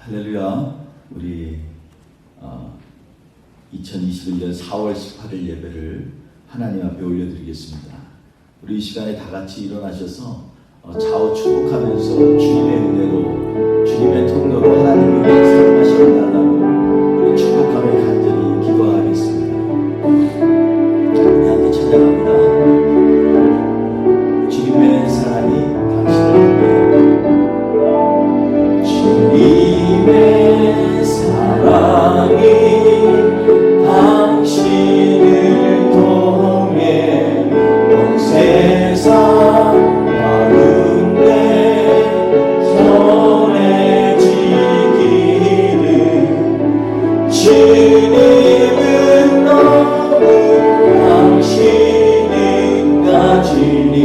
할렐루야. 우리 2021년 4월 18일 예배를 하나님 앞에 올려드리겠습니다. 우리 이 시간에 다 같이 일어나셔서 좌우 축복하면서 주님의 은혜로, 주님의 통로로 하나님의 은혜 사용하시고 달라고 우리 축복하며 간절히 기도하겠습니다. 우리 함께 찬양합니다. 주님의 사랑이 주님의 사랑이 당신을 통해 온 세상 가운데 전해지기를 주님은 너무 당신은 가지니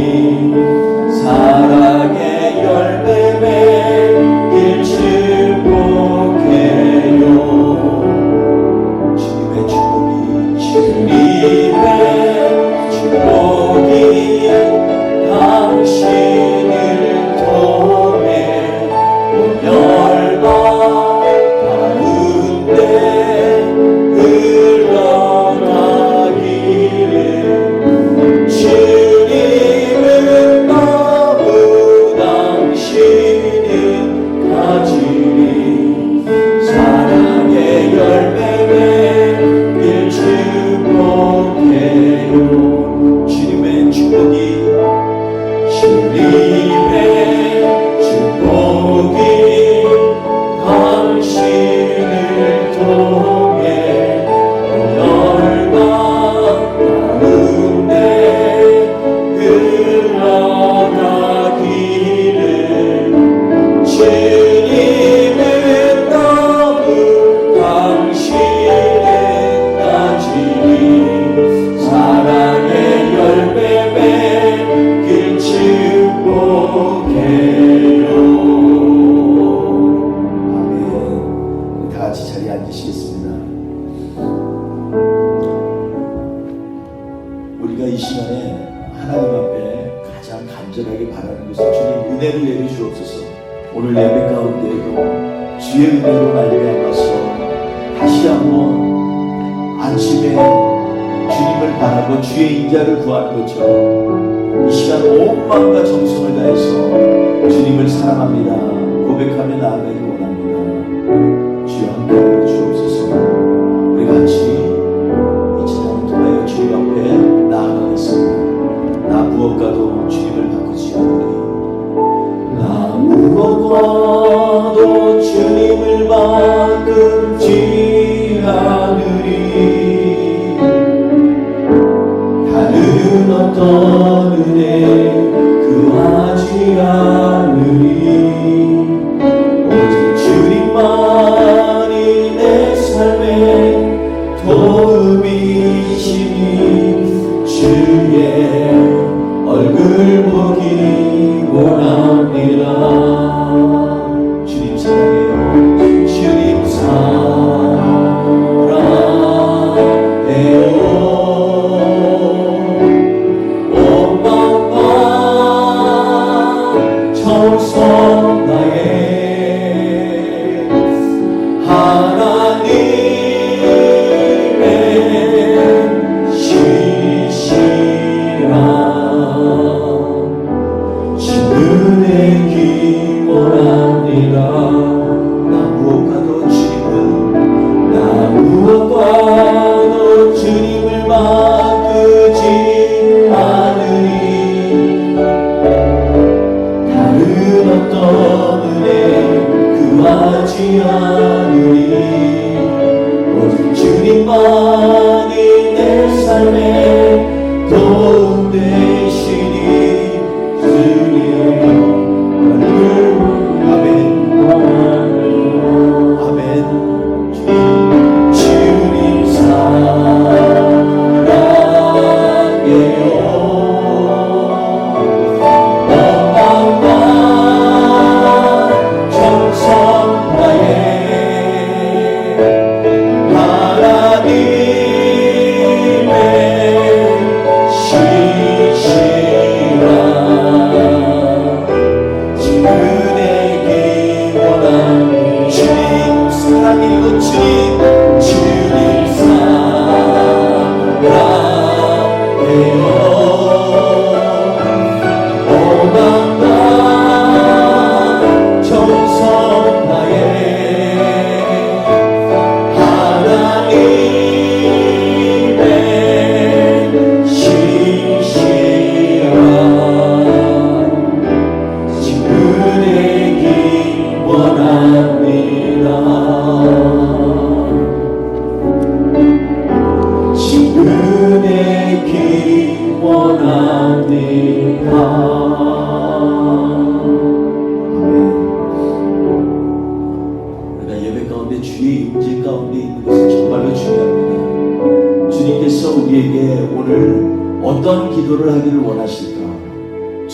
사랑의 열매 맺길 축복해요. 주님의 축복이 당신을 통해 온 열방 가운데 흘러가기를 주님은 너무 당신은 가지니 사랑의 열매 맺길 축복해요. 주님의 축복이 당신을 통해 온 열방 가운데 흘러가기를 주님은 너무 당신은 가지니 사랑의 열매 맺길 축복해요. 아멘. 다 같이 자리에 앉으시겠습니다. 우리가 이 시간에 하나님 앞에 가장 간절하게 바라는 것은 주님 은혜를 내려주옵소서. 오늘 예배 가운데에도 주의 은혜로 말미암아서 다시 한번 안심에 주님을 바라고 주의 인자를 구하는 것처럼 이 시간 온 마음과 정성을 다해서 주님을 사랑합니다 고백하며 나아가기 원합니다. 주여 함께하여 주옵소서. 우리 같이 이 찬양을 통하여 주님 앞에 나아가겠습니다. 나 무엇과도 주님을 바꾸지 않으리. 나 무엇과도 주님을 바꾸지 않으리. 다른 어떤 은혜 구하지 않으리. 오직 주님만이 내 삶의 도움이시니 주의 얼굴 보기 원합니다. 주님 사랑해요. 주님 사랑해요. 정성 나의 하나님의 시시라 주님의 기원합니다. 나 무엇과도 주님을 바꾸지 않으리. 어떤 은혜 구하지 않으리. 오직 주님만이 내 삶의 도움 되시니 주님 얼굴 아멘.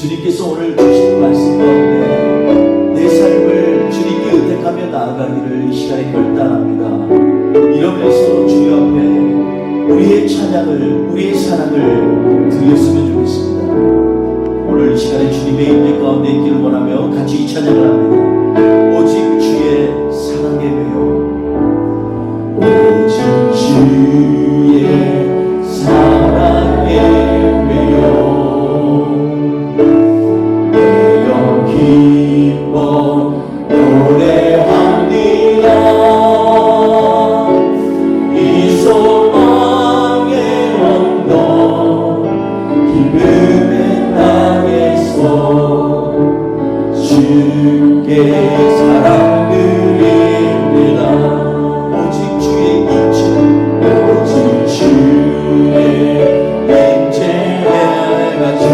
주님께서 오늘 주신 말씀 가운데 내 삶을 주님께 의탁하며 나아가기를 이 시간에 결단합니다. 이러면서 주님 앞에 우리의 찬양을, 우리의 사랑을 드렸으면 좋겠습니다. 오늘 이 시간에 주님의 임재 가운데 있기를 원하며 같이 이 찬양을 합니다. 오직 주의 사랑에 매여, 오직 주의 사랑에 매여 기뻐 노래합니다. 이 소망의 언덕 기쁨의 땅에서 주께 사랑 드립니다. 오직 주의 임재, 오직 주의 임재에 갇혀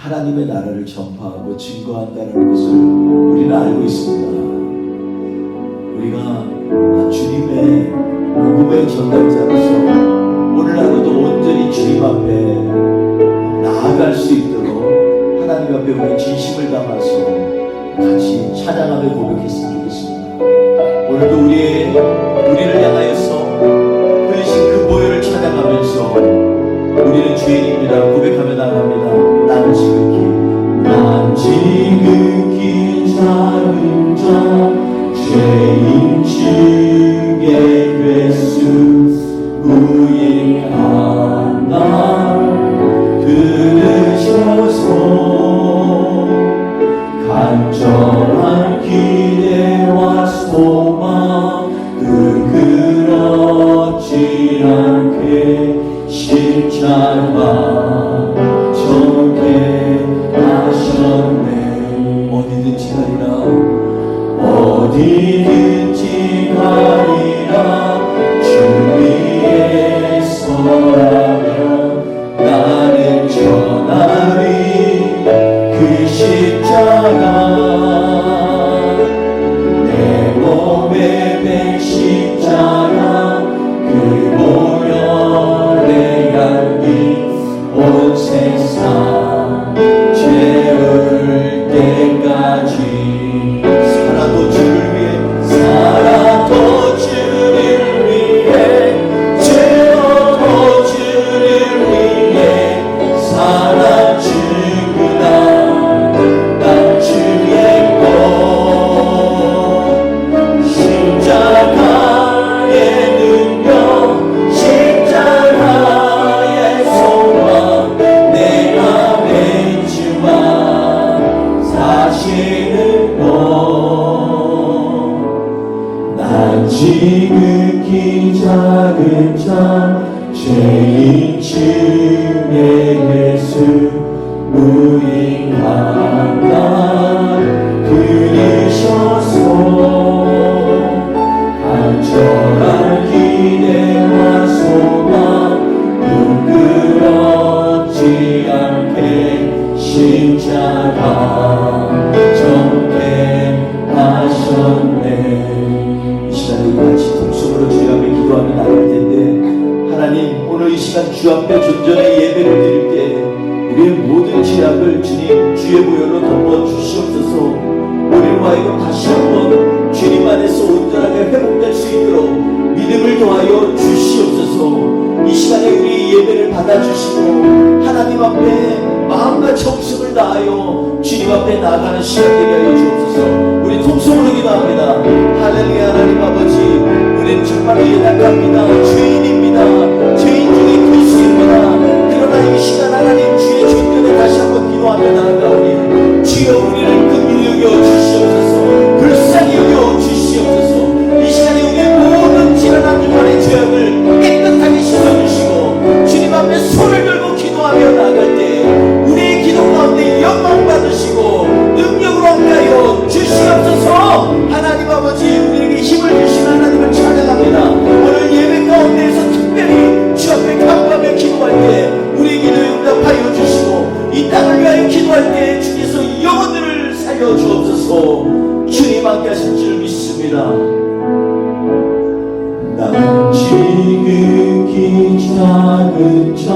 하나님의 나라를 전파하고 증거한다는 것을 우리는 알고 있습니다. 우리가 주님의 복음의 전달자로서 오늘 하루도 온전히 주님 앞에 나아갈 수 있도록 하나님 앞에 우리 진심을 담아서 같이 찬양하며 고백했으면 좋겠습니다. 오늘도 우리를 향하여서 흘리신 그 보혈을 찬양하면서 우리는 죄인입니다 고백하며 나갑니다. 난 지극히 작은 자 죄인 중에 괴수 무익한 날 들으셔서 간절한 기대와 온 세상 채울 때까지 살아도 주를 위해 살아도 주를 위해 죽어도 주를 위해 살아 주구나 난 주의 것 십자가의 능력 십자가의 소망 내 안에 주만 사시는 것 난 지극히 작은 자 죄인 중에 예수 우리 하나 그리셔서 간절한 기대와 소망 부끄럽지 않게 십자가 정케 하셨네. 이 시간에 같이 통성으로 주여 앞에 기도하며 나갈 텐데, 하나님 오늘 이 시간 주 앞에 존전의 예배를 드릴 때 우리의 모든 죄악을 주님 주의 보혈로 덮어 주시옵소서. 우리로 하여금 다시 한번 주님 안에서 온전하게 회복될 수 있도록 믿음을 더하여 주시옵소서. 이 시간에 우리 예배를 받아주시고 하나님 앞에 마음과 정성을 다하여 주님 앞에 나아가는 시간 되게 하여 주옵소서. 우리 통성으로 기도합니다. 할렐루야. 하나님 아버지, 우리는 정말로 연약합니다. 죄인입니다. 죄인 중에 필수입니다. 그러나 이 시간 하나님 주의 존전에 다시 한번 기도하며 나아가오니 주여 우리를 긍휼히 여겨 주시옵소서. 불쌍히 여겨 주시옵소서. 이 시간에 우리의 모든 지난한 주간의 죄악을 깨끗하게 씻어주시고 주님 앞에 손을 들고 기도하며 나아갈 때 우리의 기도 가운데 영광 받으시고 능력으로 함께하여 주시옵소서. 하나님 아버지, 우리에게 힘을 주시는 하나님을 찬양합니다. 오늘 예배 가운데에서 특별히 주 앞에 간구하며 기도할 때 우리의 기도에 응답하여 주시고 이 땅을 위하여 기도할 때 주께서 영혼들을 살려 주옵소서. 주님 함께하실 줄 믿습니다. 난 지극히 작은 자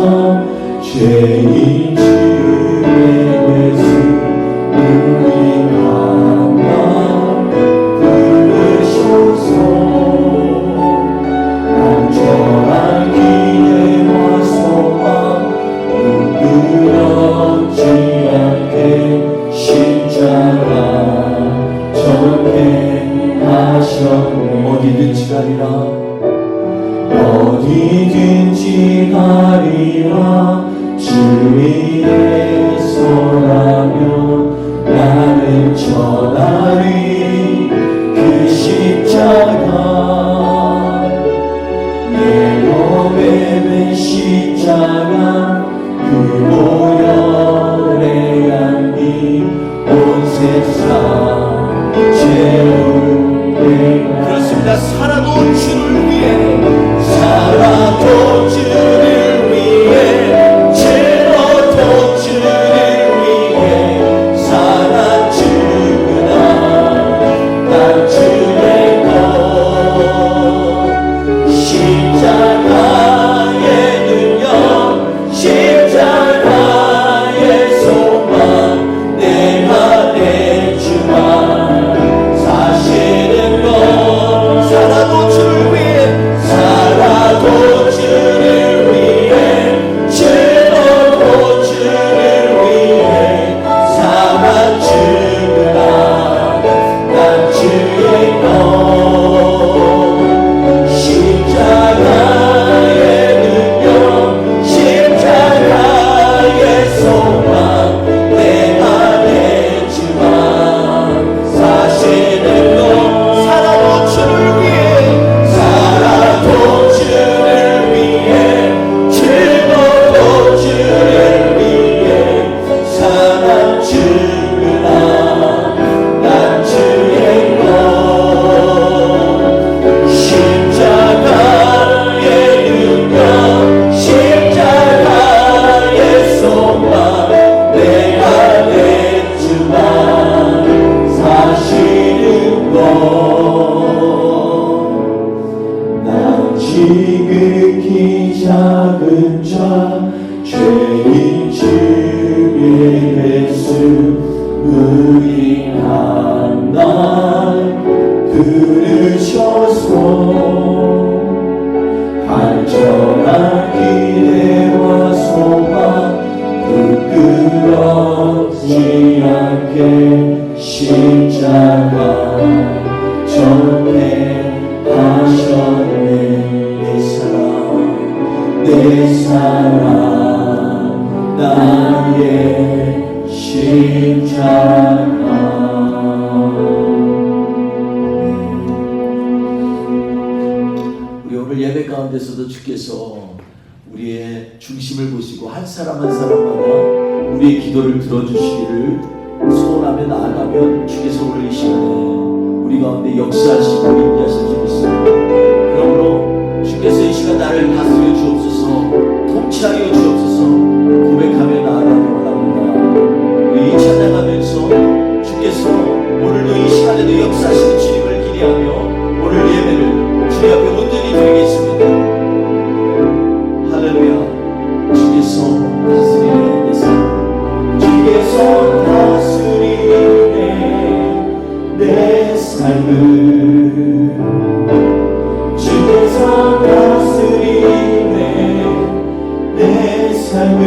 죄인 중에 예수 우리 하나 부르셔서 간절한 기대와 소망 부끄럽지 않게 십자가 정케 하셨네. 어디든지 가리라. 어디든지 가리라 주의 손하면 나는 전하리 그 십자가 내 몸에 맨 십자가 그 보혈의 향기 온 세상 채울 때가 그렇습니다. 살아도 주를 위해 살아도 주를 위해 채워도 주를 위해 살아 주구나 난 주의 것 십자가의 능력 십자가의 소망 내가 내 주만 사시는 것 살아도 주를 위해 살아도 주를 위해 죽어도 주를 위해 살아 주구나 난 주의 것 십자가의 능력 십자가의 소망 내 안에 주만 사시는 것 살아도 주를 위해 살아도 주를 위해 죽어도 주를 위해 살아 주구나 난 주의 것 십자가의 능력 십자가의 소망 내 안에 주만 사시는 것 난 지극히 작은 자 죄인 주의 예수 의인한 날 들으셔서 간절한 기대와 소망 부끄럽지 않게 십자가 전폐하셨네. 내 사랑 나의 십자가. 우리 오늘 예배 가운데서도 주께서 우리의 중심을 보시고 한 사람 한 사람마다 우리의 기도를 들어주시기를 소원하며 나아가면 주께서 오늘 이 시간에 우리 가운데 역사하시고 임재하실 줄 믿습니다. 그러므로 주께서 이 시간 나를 다스려 주옵소서, 통치하여 주옵소서 고백하며 나아가기 원합니다. 우리 찬양하면서 주께서 오늘도 이 시간에도 역사하시는 주님을 기대하며 오늘 예배를 주님 앞에 온전히 드리겠습니다. 할렐루야. 주께서 다스리네 내 삶, 주께서 다스리네 내 삶을, 주께서 다스리네 내 삶을,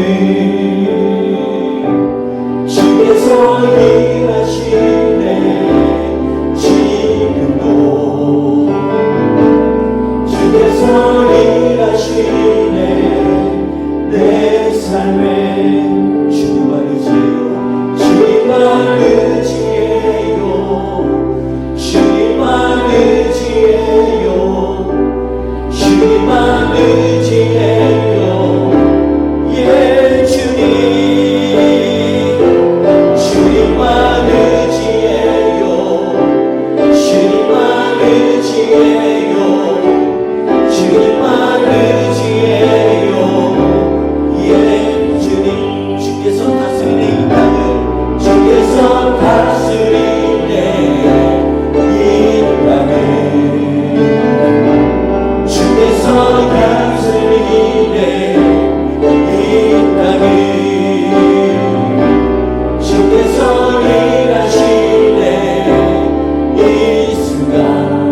주께서 일하시네 지금도, 주께서 일하시네 내 삶에. 주님만 의지해요, 주님만 의지해요, 주님만 의지해요, 주님만 의지해요. 예 주님, 주님만 의지해요, 주님만 의지해요, 주님만 의지해요. 예 주님, 주께서 다스리네 이 땅을, 주께서 다스리네 이 땅을, 주께서 다스리네 이 땅을, 주께서 일하시네 이 순간.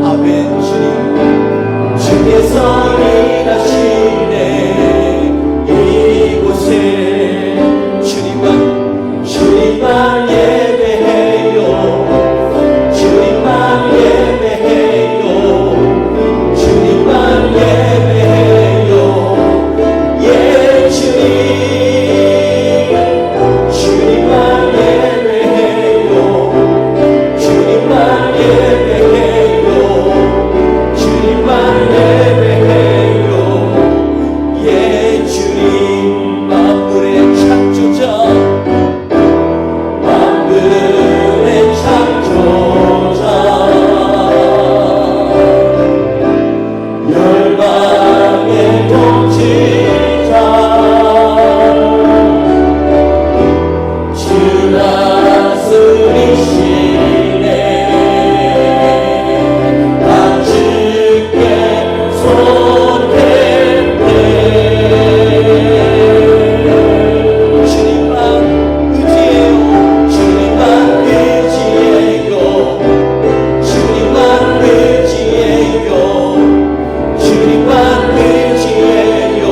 아멘. 주님, 주께서 일하시네 이곳에. 주님만, 주님만 예배해요, 주님만 예배해요, 주님만 예배해요. 예 주님, 주님만 예배해요, 주님만 예배해요, 주님만 예배해요. 예 주님, 만물의 창조자, 만물의 창조자, 열방의 통치자, 주 다스리시네 나 주께 손댔네. 주님만 의지해요, 주님만 의지해요, 주님만 의지해요, 주님만 의지해요.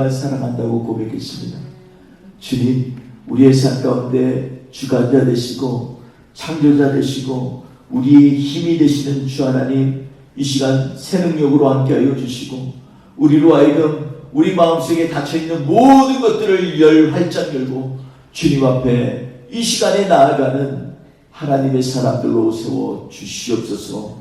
정말 사랑한다고 고백했습니다. 주님, 우리의 삶 가운데 주관자 되시고 창조자 되시고 우리의 힘이 되시는 주 하나님, 이 시간 새 능력으로 함께하여 주시고 우리로 하여금 우리 마음속에 닫혀있는 모든 것들을 활짝 열고 주님 앞에 이 시간에 나아가는 하나님의 사람들로 세워 주시옵소서.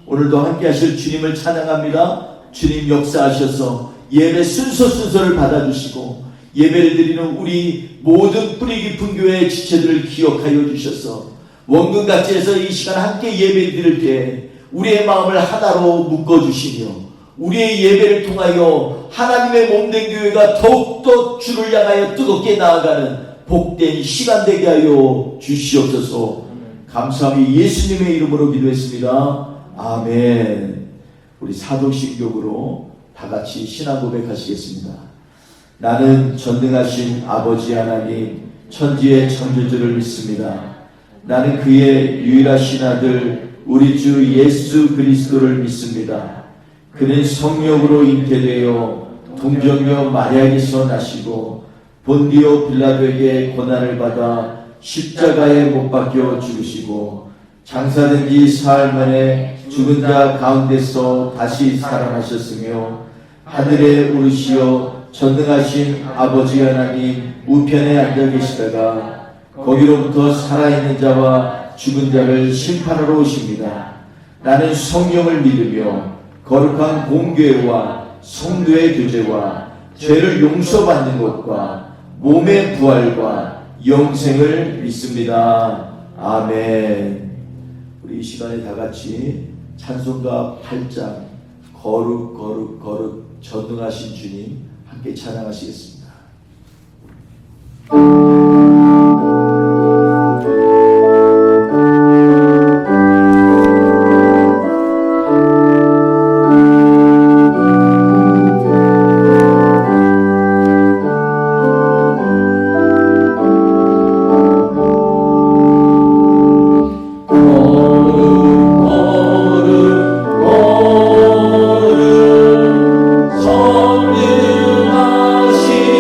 오늘도 함께 하실 주님을 찬양합니다. 주님 역사하셔서 예배 순서를 받아주시고 예배를 드리는 우리 모든 뿌리 깊은 교회의 지체들을 기억하여 주셔서 원근각지에서 이 시간 함께 예배 드릴 때 우리의 마음을 하나로 묶어주시며 우리의 예배를 통하여 하나님의 몸된 교회가 더욱더 주를 향하여 뜨겁게 나아가는 복된 시간 되게 하여 주시옵소서. 감사함이 예수님의 이름으로 기도했습니다. 아멘. 우리 사도신경으로 다 같이 신앙 고백하시겠습니다. 나는 전능하신 아버지 하나님 천지의 창조주를 믿습니다. 나는 그의 유일하신 아들 우리 주 예수 그리스도를 믿습니다. 그는 성령으로 잉태되어 동정녀 마리아에게서 나시고 본디오 빌라도에게 고난을 받아 십자가에 못 박혀 죽으시고 장사된 지 사흘 만에 죽은 자 가운데서 다시 살아나셨으며 하늘에 오르시어 전능하신 아버지 하나님 우편에 앉아 계시다가 거기로부터 살아있는 자와 죽은 자를 심판하러 오십니다. 나는 성령을 믿으며 거룩한 공교회와 성도의 교제와 죄를 용서받는 것과 몸의 부활과 영생을 믿습니다. 아멘. 우리 이 시간에 다 같이 찬송가 8장 거룩 거룩 거룩 전능하신 주님 함께 찬양하시겠습니다. 전능하신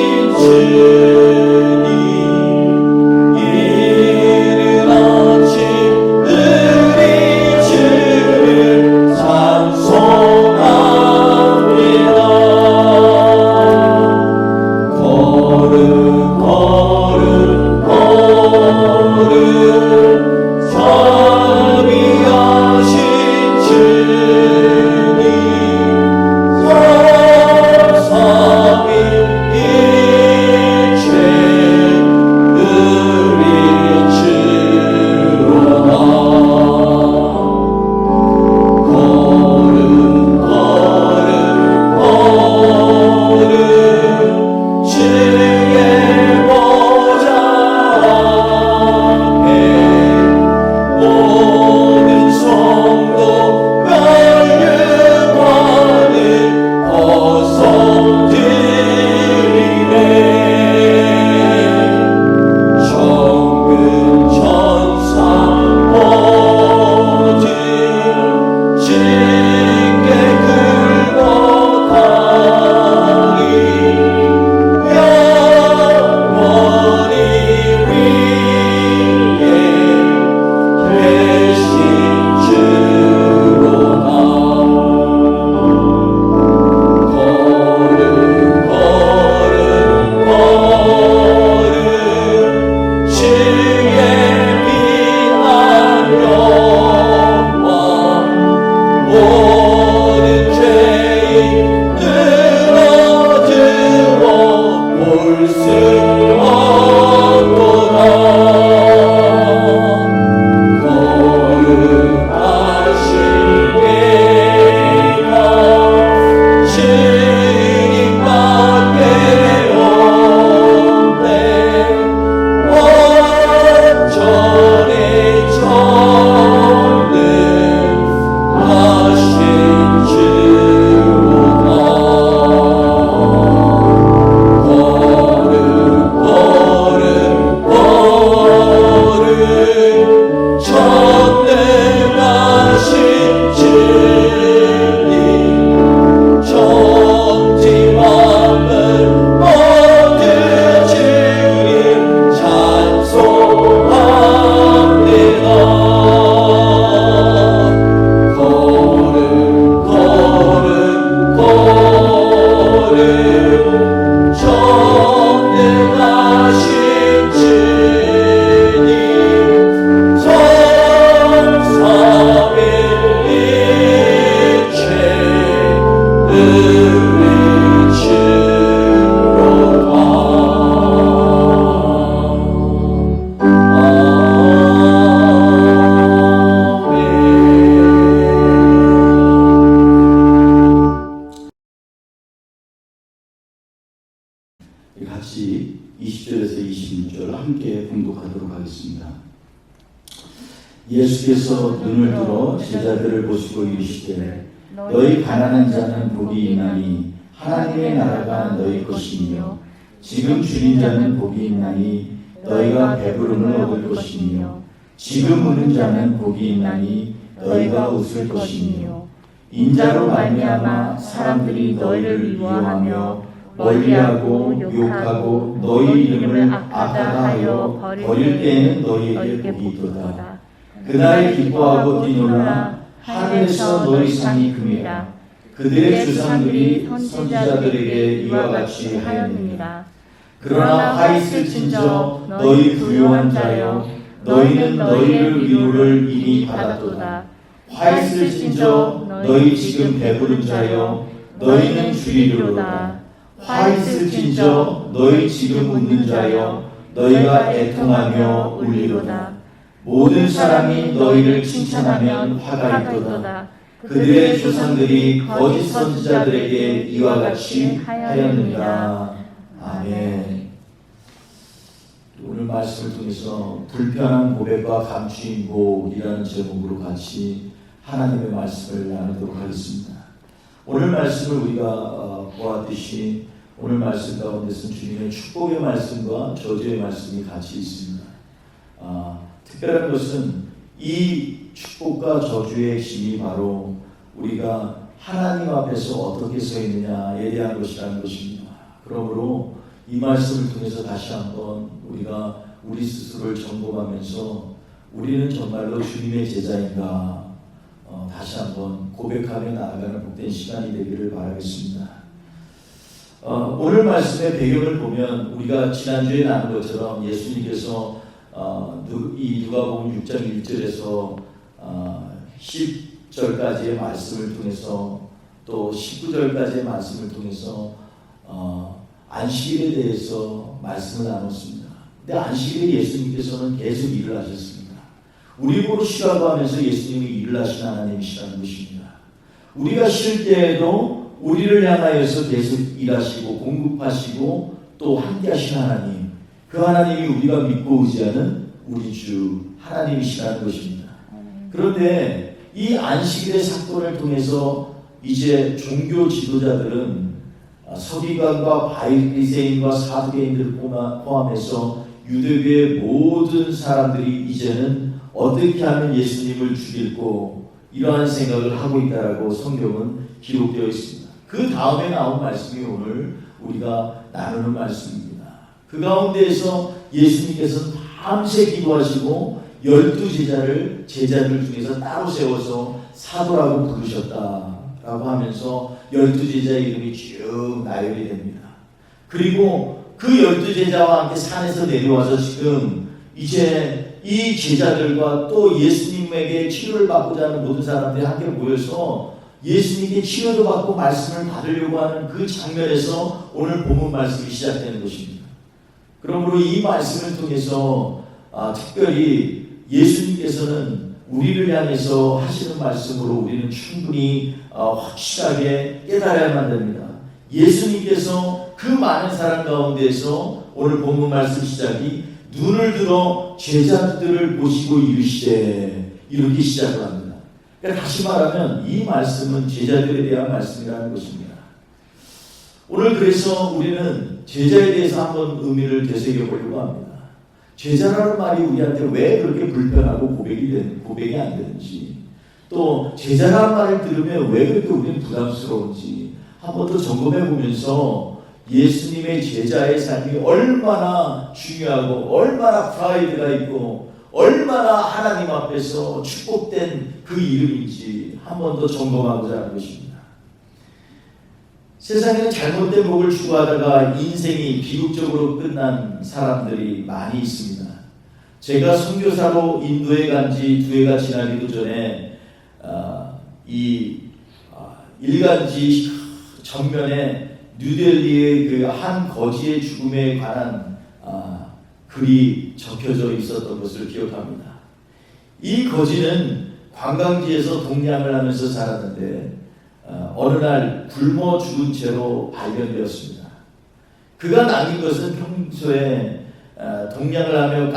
20절에서 21절 함께 봉독하도록 하겠습니다. 예수께서 눈을 들어 제자들을 보시고 이르시되 너희 가난한 자는 복이 있나니 하나님의 나라가 너희 것이며 지금 줄인 자는 복이 있나니 너희가 배부름을 얻을 것이며 지금 우는 자는 복이 있나니 너희가 웃을 것이며 인자로 말미암아 사람들이 너희를 미워하며 멀리하고 욕하고 너희 이름을 악하다 하여 버릴 때에는 너희에게 복이 있도다. 그날 기뻐하고 뛰놀라 하늘에서 너희 상이 큽니다. 그들의 조상들이 선지자들에게 이와 같이 하였느니라. 그러나 화 있을진저 너희 부요한 자여 너희는 너희를 위로를 이미 받았도다. 화 있을진저 너희 지금 배부른 자여 너희는 주리로다. 화 있을진저 너희 지금 웃는 자여 너희가 애통하며 울리로다. 모든 사람이 너희를 칭찬하면 화가 있도다. 그들의 조상들이 거짓 선지자들에게 이와 같이 하였느니라. 아멘. 오늘 말씀을 통해서 불편한 고백과 감추인복이라는 제목으로 같이 하나님의 말씀을 나누도록 하겠습니다. 오늘 말씀을 우리가 보았듯이 오늘 말씀 가운데서는 주님의 축복의 말씀과 저주의 말씀이 같이 있습니다. 특별한 것은 이 축복과 저주의 핵심이 바로 우리가 하나님 앞에서 어떻게 서 있느냐에 대한 것이라는 것입니다. 그러므로 이 말씀을 통해서 다시 한번 우리가 우리 스스로를 점검하면서 우리는 정말로 주님의 제자인가 다시 한번 고백하며 나아가는 복된 시간이 되기를 바라겠습니다. 오늘 말씀의 배경을 보면 우리가 지난주에 나눈 것처럼 예수님께서 이 누가복음 6장 1절에서 10절까지의 말씀을 통해서 또 19절까지의 말씀을 통해서 안식일에 대해서 말씀을 나눴습니다. 근데 안식일에 예수님께서는 계속 일을 하셨습니다. 우리 보고 쉬라고 하면서 예수님이 일을 하신 하나님이시라는 것입니다. 우리가 쉴 때에도 우리를 향하여서 계속 일하시고 공급하시고 또 함께 하신 하나님, 그 하나님이 우리가 믿고 의지하는 우리 주 하나님이시라는 것입니다. 그런데 이 안식일의 사건을 통해서 이제 종교 지도자들은 서기관과 바리새인과 사두개인들을 포함해서 유대교의 모든 사람들이 이제는 어떻게 하면 예수님을 죽일고 이러한 생각을 하고 있다라고 성경은 기록되어 있습니다. 그 다음에 나온 말씀이 오늘 우리가 나누는 말씀입니다. 그 가운데에서 예수님께서는 밤새 기도하시고 12제자를 제자들 중에서 따로 세워서 사도라고 부르셨다라고 하면서 12제자의 이름이 쭉 나열이 됩니다. 그리고 그 12제자와 함께 산에서 내려와서 지금 이제 이 제자들과 또 예수님에게 치료를 받고자 하는 모든 사람들이 함께 모여서 예수님께 치료도 받고 말씀을 받으려고 하는 그 장면에서 오늘 본문 말씀이 시작되는 것입니다. 그러므로 이 말씀을 통해서 특별히 예수님께서는 우리를 향해서 하시는 말씀으로 우리는 충분히 확실하게 깨달아야만 됩니다. 예수님께서 그 많은 사람 가운데에서 오늘 본문 말씀 시작이 눈을 들어 제자들을 보시고 이르시되 이렇게 시작을 합니다. 그러니까 다시 말하면 이 말씀은 제자들에 대한 말씀이라는 것입니다. 오늘 그래서 우리는 제자에 대해서 한번 의미를 되새겨보려고 합니다. 제자라는 말이 우리한테 왜 그렇게 불편하고 고백이 안 되는지, 또 제자라는 말을 들으면 왜 그렇게 우리는 부담스러운지 한번 더 점검해 보면서 예수님의 제자의 삶이 얼마나 중요하고 얼마나 프라이드가 있고 얼마나 하나님 앞에서 축복된 그 이름인지 한번 더 점검하고자 하는 것입니다. 세상에는 잘못된 복을 추구하다가 인생이 비극적으로 끝난 사람들이 많이 있습니다. 제가 선교사로 인도에 간 지 2해가 지나기도 전에 일간지 전면에 뉴델리의 그 한 거지의 죽음에 관한 글이 적혀져 있었던 것을 기억합니다. 이 거지는 관광지에서 동냥을 하면서 살았는데 어느 날 굶어 죽은 채로 발견되었습니다. 그가 남긴 것은 평소에 동냥을 하며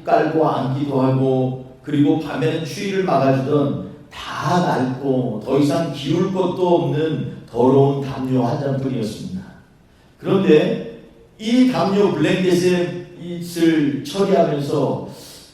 깔고 앉기도 하고, 그리고 밤에는 추위를 막아주던 다 낡고 더 이상 기울 것도 없는 더러운 담요 한 장뿐이었습니다. 그런데 이 담요 블랭켓을 처리하면서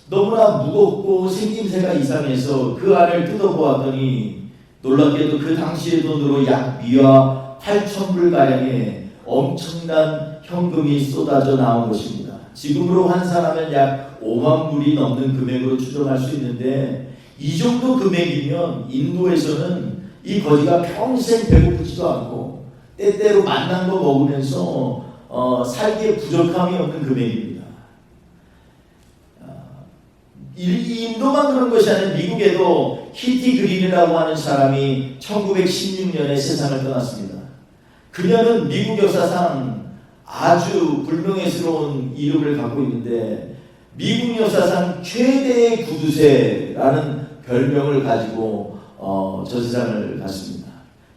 너무나 무겁고 생김새가 이상해서 그 안을 뜯어보았더니 놀랍게도 그 당시의 돈으로 약 미화 8,000불 가량의 엄청난 현금이 쏟아져 나온 것입니다. 지금으로 환산하면 약 5만 불이 넘는 금액으로 추정할 수 있는데, 이 정도 금액이면 인도에서는 이 거지가 평생 배고프지도 않고 때때로 맛난 거 먹으면서 살기에 부족함이 없는 금액입니다. 인도만 그런 것이 아니라 미국에도 히티 그린이라고 하는 사람이 1916년에 세상을 떠났습니다. 그녀는 미국 역사상 아주 불명예스러운 이름을 갖고 있는데, 미국 역사상 최대의 구두쇠라는 별명을 가지고 저 세상을 갔습니다.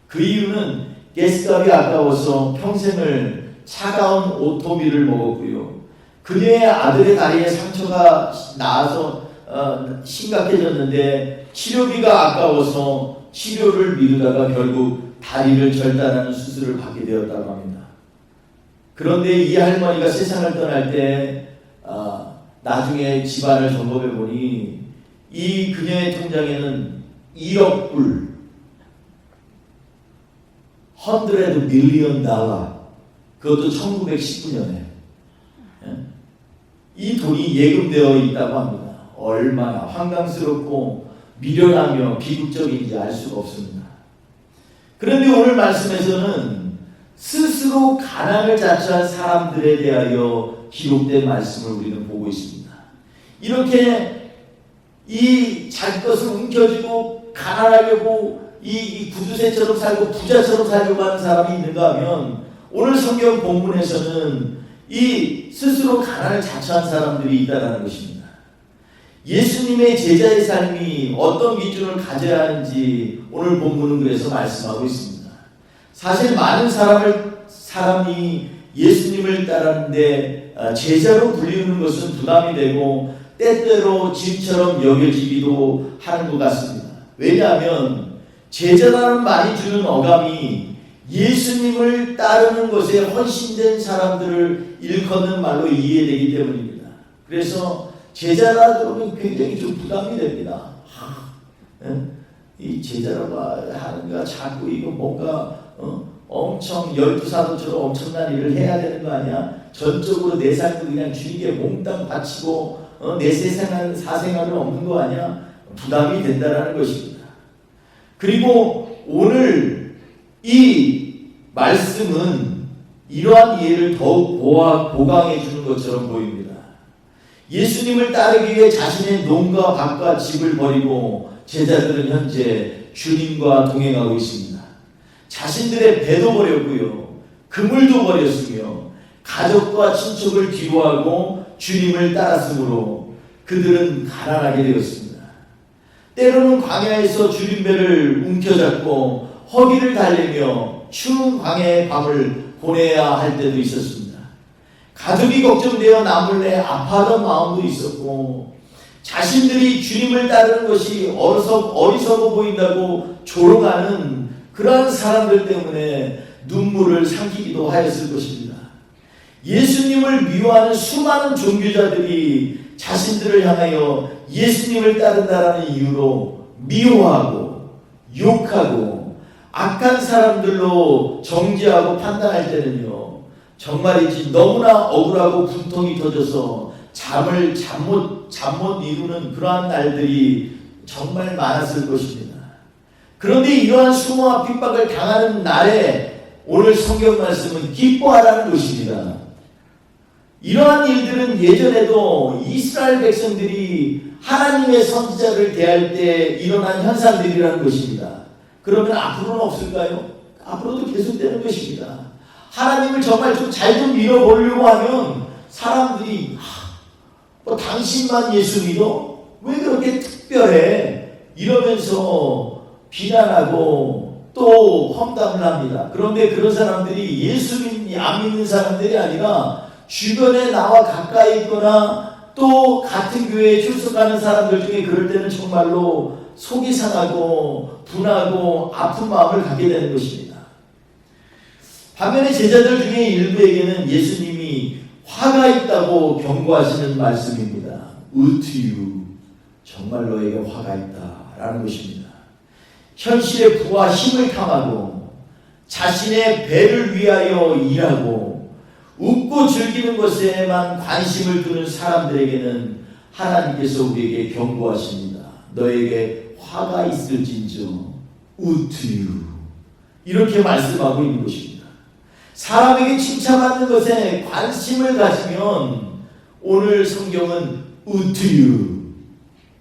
그 이유는 가스값이 아까워서 평생을 차가운 오토밀을 먹었고요. 그녀의 아들의 다리에 상처가 나서 심각해졌는데 치료비가 아까워서 치료를 미루다가 결국 다리를 절단하는 수술을 받게 되었다고 합니다. 그런데 이 할머니가 세상을 떠날 때 나중에 집안을 점검해 보니 이 그녀의 통장에는 1억 불, 100 밀리언 달러, 그것도 1919년에 이 돈이 예금되어 있다고 합니다. 얼마나 황당스럽고 미련하며 비극적인지 알 수가 없습니다. 그런데 오늘 말씀에서는 스스로 가난을 자처한 사람들에 대하여 기록된 말씀을 우리는 보고 있습니다. 이렇게 이 자기 것을 움켜쥐고 가난하려고 이 구두쇠처럼 살고 부자처럼 살려고 하는 사람이 있는가 하면, 오늘 성경 본문에서는 이 스스로 가난을 자처한 사람들이 있다는 것입니다. 예수님의 제자의 삶이 어떤 기준을 가져야 하는지 오늘 본문은 그래서 말씀하고 있습니다. 사실 많은 사람이 예수님을 따르는데 제자로 불리는 것은 부담이 되고 때때로 짐처럼 여겨지기도 하는 것 같습니다. 왜냐하면 제자라는 말이 주는 어감이 예수님을 따르는 것에 헌신된 사람들을 일컫는 말로 이해되기 때문입니다. 그래서 제자라 그러면 굉장히 좀 부담이 됩니다. 이 제자라고 하는가, 자꾸 이거 뭔가 엄청 12사도처럼 엄청난 일을 해야 되는 거 아니야? 전적으로 내 삶을 그냥 주님께 몽땅 바치고 내 사생활을 없는 거 아니야? 부담이 된다는 것입니다. 그리고 오늘 이 말씀은 이러한 이해를 더욱 보강해 주는 것처럼 보입니다. 예수님을 따르기 위해 자신의 농가 밭과 집을 버리고 제자들은 현재 주님과 동행하고 있습니다. 자신들의 배도 버렸고요, 그물도 버렸으며 가족과 친척을 뒤로하고 주님을 따랐으므로 그들은 가난하게 되었습니다. 때로는 광야에서 주님 배를 움켜잡고 허기를 달래며 추운 광야의 밤을 보내야 할 때도 있었습니다. 가족이 걱정되어 나몰래 아파하던 마음도 있었고, 자신들이 주님을 따르는 것이 어리석어 보인다고 조롱하는 그러한 사람들 때문에 눈물을 삼키기도 하였을 것입니다. 예수님을 미워하는 수많은 종교자들이 자신들을 향하여 예수님을 따른다라는 이유로 미워하고 욕하고 악한 사람들로 정죄하고 판단할 때는요, 정말이지 너무나 억울하고 분통이 터져서 잠 못 이루는 그러한 날들이 정말 많았을 것입니다. 그런데 이러한 수모와 핍박을 당하는 날에 오늘 성경 말씀은 기뻐하라는 것입니다. 이러한 일들은 예전에도 이스라엘 백성들이 하나님의 선지자를 대할 때 일어난 현상들이라는 것입니다. 그러면 앞으로는 없을까요? 앞으로도 계속되는 것입니다. 하나님을 정말 좀 잘 좀 밀어보려고 하면 사람들이 당신만 예수 믿어? 왜 그렇게 특별해? 이러면서 비난하고 또 험담을 합니다. 그런데 그런 사람들이 예수님 안 믿는 사람들이 아니라 주변에 나와 가까이 있거나 또 같은 교회에 출석하는 사람들 중에 그럴 때는 정말로 속이 상하고 분하고 아픈 마음을 갖게 되는 것입니다. 반면에 제자들 중에 일부에게는 예수님이 화가 있다고 경고하시는 말씀입니다. 우트유, 정말 너에게 화가 있다라는 것입니다. 현실의 부와 힘을 탐하고 자신의 배를 위하여 일하고 웃고 즐기는 것에만 관심을 두는 사람들에게는 하나님께서 우리에게 경고하십니다. 너에게 화가 있을진저 우트유, 이렇게 말씀하고 있는 것입니다. 사람에게 칭찬받는 것에 관심을 가지면 오늘 성경은 우트유,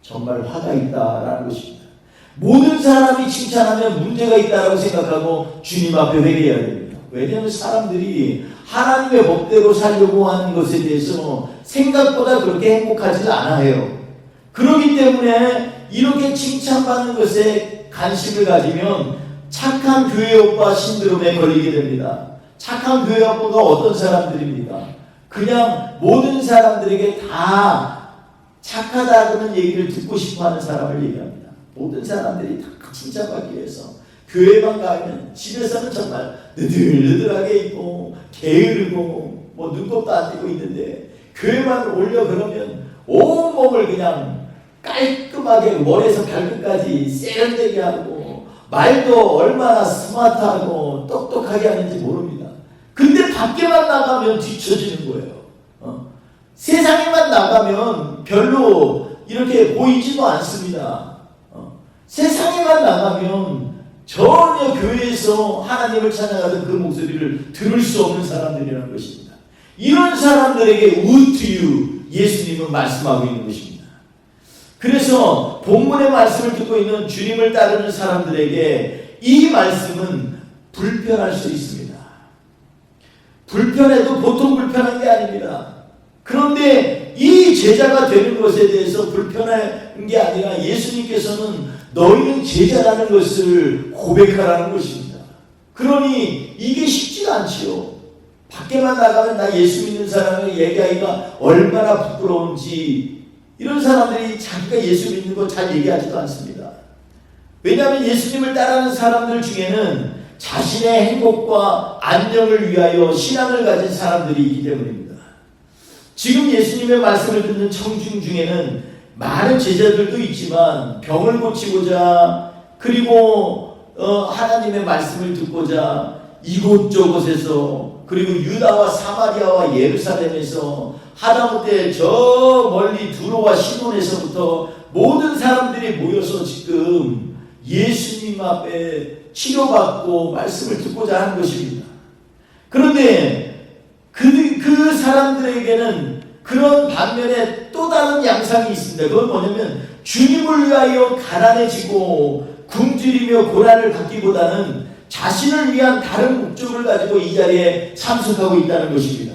정말 화가 있다라는 것입니다. 모든 사람이 칭찬하면 문제가 있다라고 생각하고 주님 앞에 회개해야 됩니다. 왜냐하면 사람들이 하나님의 법대로 살려고 하는 것에 대해서 생각보다 그렇게 행복하지 않아요. 그렇기 때문에 이렇게 칭찬받는 것에 관심을 가지면 착한 교회 오빠 신드롬에 걸리게 됩니다. 착한 교회 오빠가 어떤 사람들입니까? 그냥 모든 사람들에게 다 착하다는 얘기를 듣고 싶어하는 사람을 얘기합니다. 모든 사람들이 다 칭찬받기 위해서 교회만 가면 집에서는 정말 느들느들하게 있고 게으르고 뭐 눈곱도 안 띄고 있는데 교회만 올려 그러면 온 몸을 그냥 깔끔하게 머리에서 발끝까지 세련되게 하고 말도 얼마나 스마트하고 똑똑하게 하는지 모릅니다. 근데 밖에만 나가면 뒤처지는 거예요. 세상에만 나가면 별로 이렇게 보이지도 않습니다. 세상에만 나가면 전혀 교회에서 하나님을 찬양하던 그 목소리를 들을 수 없는 사람들이라는 것입니다. 이런 사람들에게 우트유, 예수님은 말씀하고 있는 것입니다. 그래서 본문의 말씀을 듣고 있는 주님을 따르는 사람들에게 이 말씀은 불편할 수 있습니다. 불편해도 보통 불편한 게 아닙니다. 그런데 이 제자가 되는 것에 대해서 불편한 게 아니라 예수님께서는 너희는 제자라는 것을 고백하라는 것입니다. 그러니 이게 쉽지가 않지요. 밖에만 나가면 나 예수 믿는 사람을 얘기하기가 얼마나 부끄러운지 이런 사람들이 자기가 예수 믿는 거 잘 얘기하지도 않습니다. 왜냐하면 예수님을 따르는 사람들 중에는 자신의 행복과 안녕을 위하여 신앙을 가진 사람들이 있기 때문입니다. 지금 예수님의 말씀을 듣는 청중 중에는 많은 제자들도 있지만 병을 고치고자 그리고 하나님의 말씀을 듣고자 이곳저곳에서 그리고 유다와 사마리아와 예루살렘에서 하다못해 저 멀리 두로와 시돈에서부터 모든 사람들이 모여서 지금 예수님 앞에 치료받고 말씀을 듣고자 하는 것입니다. 그런데 그 사람들에게는 그런 반면에 또 다른 양상이 있습니다. 그건 뭐냐면 주님을 위하여 가난해지고 굶주리며 고난을 받기보다는 자신을 위한 다른 목적을 가지고 이 자리에 참석하고 있다는 것입니다.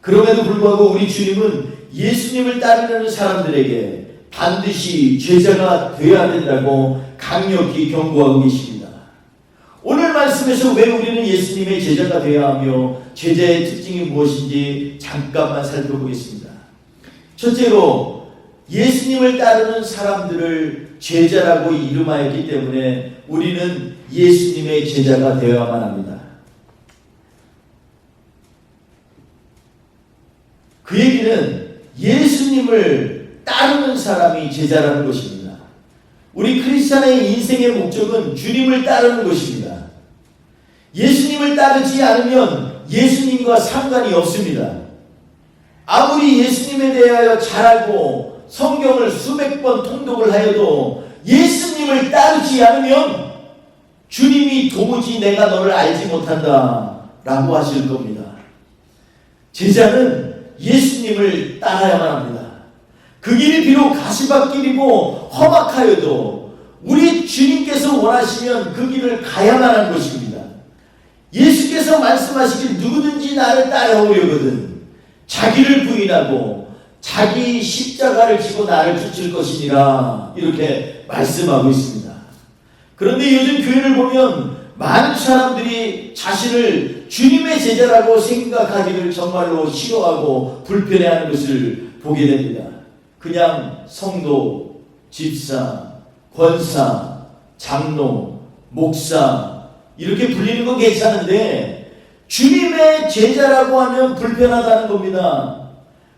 그럼에도 불구하고 우리 주님은 예수님을 따르려는 사람들에게 반드시 제자가 되어야 된다고 강력히 경고하고 계십니다. 오늘 말씀에서 왜 우리는 예수님의 제자가 되어야 하며 제자의 특징이 무엇인지 잠깐만 살펴보겠습니다. 첫째로 예수님을 따르는 사람들을 제자라고 이름하였기 때문에 우리는 예수님의 제자가 되어야만 합니다. 그 얘기는 예수님을 따르는 사람이 제자라는 것입니다. 우리 크리스찬의 인생의 목적은 주님을 따르는 것입니다. 예수님을 따르지 않으면 예수님과 상관이 없습니다. 아무리 예수님에 대하여 잘 알고 성경을 수백 번 통독을 하여도 예수님을 따르지 않으면 주님이 도무지 내가 너를 알지 못한다 라고 하실 겁니다. 제자는 예수님을 따라야만 합니다. 그 길이 비록 가시밭길이고 험악하여도 우리 주님께서 원하시면 그 길을 가야만 한 것입니다. 예수께서 말씀하시길 누구든지 나를 따라오려거든 자기를 부인하고 자기 십자가를 지고 나를 쫓을 것이니라 이렇게 말씀하고 있습니다. 그런데 요즘 교회를 보면 많은 사람들이 자신을 주님의 제자라고 생각하기를 정말로 싫어하고 불편해하는 것을 보게 됩니다. 그냥 성도, 집사, 권사, 장로, 목사 이렇게 불리는 건 괜찮은데 주님의 제자라고 하면 불편하다는 겁니다.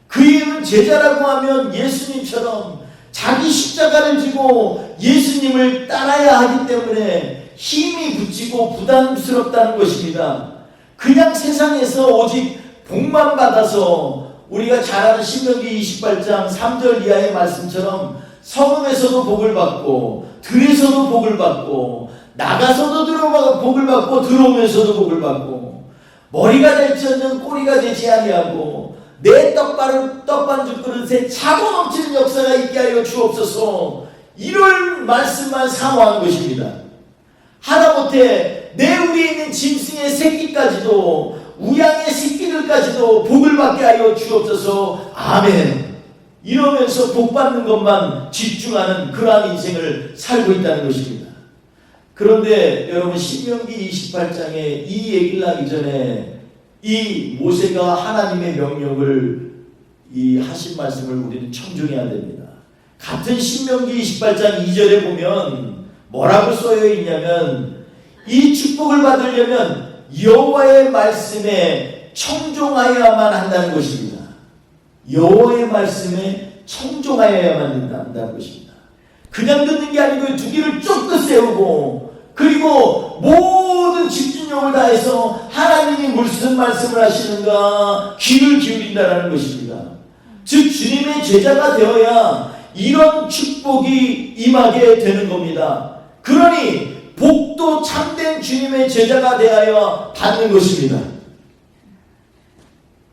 그 이유는 제자라고 하면 예수님처럼 자기 십자가를 지고 예수님을 따라야 하기 때문에 힘이 붙이고 부담스럽다는 것입니다. 그냥 세상에서 오직 복만 받아서 우리가 잘 아는 신명기 28장 3절 이하의 말씀처럼 성읍에서도 복을 받고 들에서도 복을 받고 나가서도 들어가 복을 받고 들어오면서도 복을 받고 머리가 될지언정 꼬리가 되지 아니하고 내 떡반죽 그릇에 차고 넘치는 역사가 있게 하여 주옵소서. 이런 말씀만 사모하는 것입니다. 하다못해 내 위에 있는 짐승의 새끼까지도 우양의 새끼들까지도 복을 받게 하여 주옵소서. 아멘. 이러면서 복 받는 것만 집중하는 그러한 인생을 살고 있다는 것입니다. 그런데 여러분 신명기 28장에 이 얘기를 하기 전에 이 모세가 하나님의 명령을 하신 말씀을 우리는 청중해야 됩니다. 같은 신명기 28장 2절에 보면 뭐라고 써여 있냐면 이 축복을 받으려면 여호와의 말씀에 청종하여야만 한다는 것입니다. 여호와의 말씀에 청종하여야만 한다는 것입니다. 그냥 듣는 게 아니고 두 귀를 쫑긋 세우고 그리고 모든 집중력을 다해서 하나님이 무슨 말씀을 하시는가 귀를 기울인다는 것입니다. 즉 주님의 제자가 되어야 이런 축복이 임하게 되는 겁니다. 그러니 복도 참된 주님의 제자가 되어야 받는 것입니다.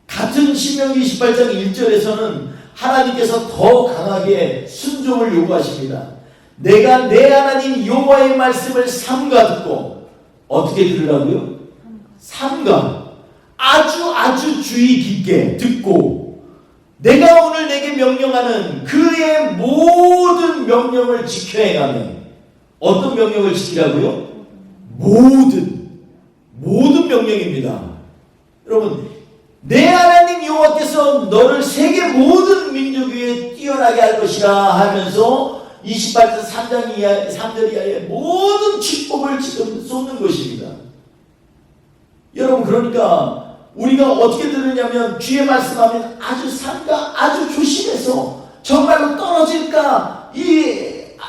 같은 신명기 28장 1절에서는 하나님께서 더 강하게 순종을 요구하십니다. 내가 내 하나님 여호와의 말씀을 삼가 듣고 어떻게 들으라고요? 삼가 아주 주의 깊게 듣고 내가 오늘 내게 명령하는 그의 모든 명령을 지켜 행하면 어떤 명령을 지키라고요? 모든 명령입니다. 여러분 내 하나님 여호와께서 너를 세계 모든 민족 위에 뛰어나게 할 것이라 하면서 28절 3절 이하의 모든 축복을 지금 쏟는 것입니다. 여러분 그러니까 우리가 어떻게 들으냐면 귀에 말씀하면 아주 삼가 아주 조심해서 정말로 떨어질까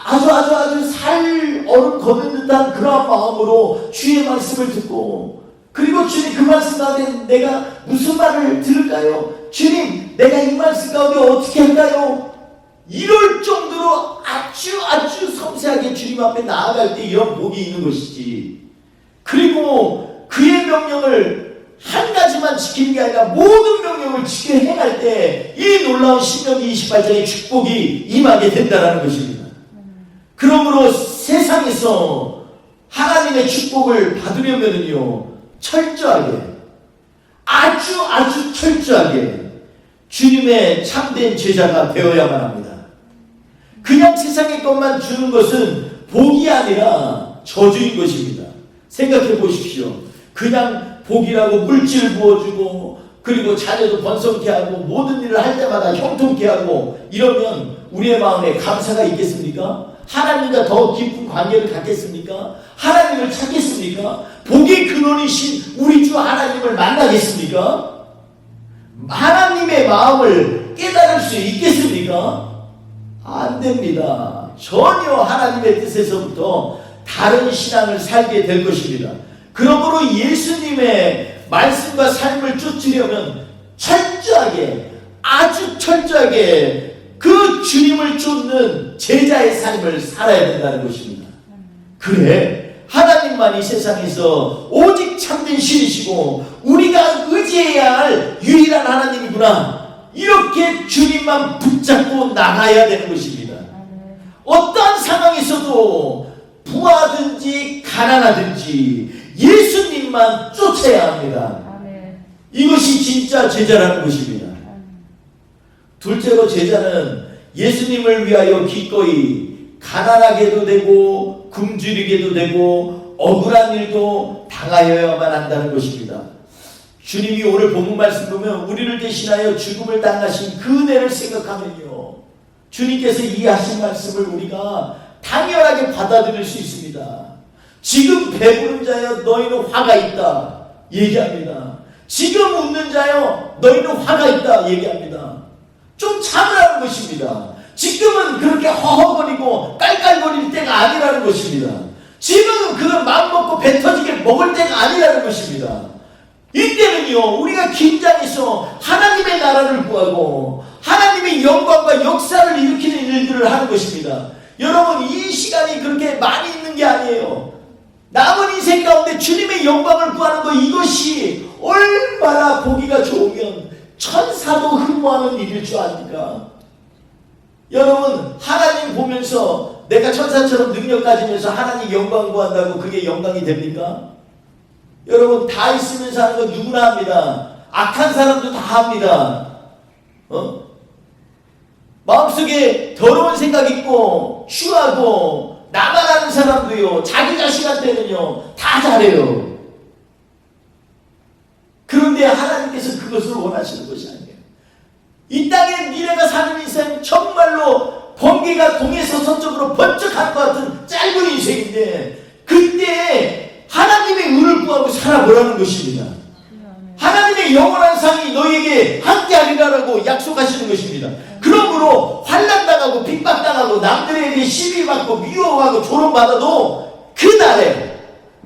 아주 살 얼음 걷는 듯한 그러한 마음으로 주의 말씀을 듣고 그리고 주님 그 말씀 가운데 내가 무슨 말을 들을까요? 주님 내가 이 말씀 가운데 어떻게 할까요? 이럴 정도로 아주 섬세하게 주님 앞에 나아갈 때 이런 복이 있는 것이지. 그리고 그의 명령을 한 가지만 지키는 게 아니라 모든 명령을 지켜 행할 때 이 놀라운 신명기 28장의 축복이 임하게 된다는 것입니다. 그러므로 세상에서 하나님의 축복을 받으려면요 철저하게 아주 철저하게 주님의 참된 제자가 되어야만 합니다. 그냥 세상의 것만 주는 것은 복이 아니라 저주인 것입니다. 생각해 보십시오. 그냥 복이라고 물질 부어주고 그리고 자녀도 번성케 하고 모든 일을 할 때마다 형통케 하고 이러면 우리의 마음에 감사가 있겠습니까? 하나님과 더 깊은 관계를 갖겠습니까? 하나님을 찾겠습니까? 복의 근원이신 우리 주 하나님을 만나겠습니까? 하나님의 마음을 깨달을 수 있겠습니까? 안 됩니다. 전혀 하나님의 뜻에서부터 다른 신앙을 살게 될 것입니다. 그러므로 예수님의 말씀과 삶을 쫓으려면 아주 철저하게 그 주님을 쫓는 제자의 삶을 살아야 된다는 것입니다. 그래 하나님만이 세상에서 오직 참된 신이시고 우리가 의지해야 할 유일한 하나님이구나 이렇게 주님만 붙잡고 나가야 되는 것입니다. 어떠한 상황에서도 부하든지 가난하든지 예수님만 쫓아야 합니다. 이것이 진짜 제자라는 것입니다. 둘째로 제자는 예수님을 위하여 기꺼이 가난하게도 되고 굶주리게도 되고 억울한 일도 당하여야만 한다는 것입니다. 주님이 오늘 본문 말씀 보면 우리를 대신하여 죽음을 당하신 그 은혜를 생각하면요, 주님께서 이 하신 말씀을 우리가 당연하게 받아들일 수 있습니다. 지금 배부른 자여 너희는 화가 있다 얘기합니다. 지금 웃는 자여 너희는 화가 있다 얘기합니다. 좀 참으라는 것입니다. 지금은 그렇게 허허거리고 깔깔거릴 때가 아니라는 것입니다. 지금은 그걸 마음먹고 배 터지게 먹을 때가 아니라는 것입니다. 이때는요, 우리가 긴장해서 하나님의 나라를 구하고 하나님의 영광과 역사를 일으키는 일들을 하는 것입니다. 여러분, 이 시간이 그렇게 많이 있는 게 아니에요. 남은 인생 가운데 주님의 영광을 구하는 것, 이것이 얼마나 보기가 좋으면 천사도 흠모하는 일일 줄 압니까? 여러분, 하나님 보면서 내가 천사처럼 능력 가지면서 하나님 영광 구한다고 그게 영광이 됩니까? 여러분, 다 있으면서 하는 건 누구나 합니다. 악한 사람도 다 합니다. 마음속에 더러운 생각 있고 추하고 나만 아는 사람도요, 자기 자신한테는요 다 잘해요. 그런데 하나님께서 그것을 원하시는 것이 아니에요. 이 땅에 미래가 사는 인생, 정말로 번개가 동에서 서쪽으로 번쩍하는 것 같은 짧은 인생인데, 그때 하나님의 은을 구하고 살아보라는 것입니다. 하나님의 영원한 상이 너에게 함께하리라고 약속하시는 것입니다. 그러므로 환난당하고 핍박당하고 남들에게 시비받고 미워하고 조롱받아도 그날에,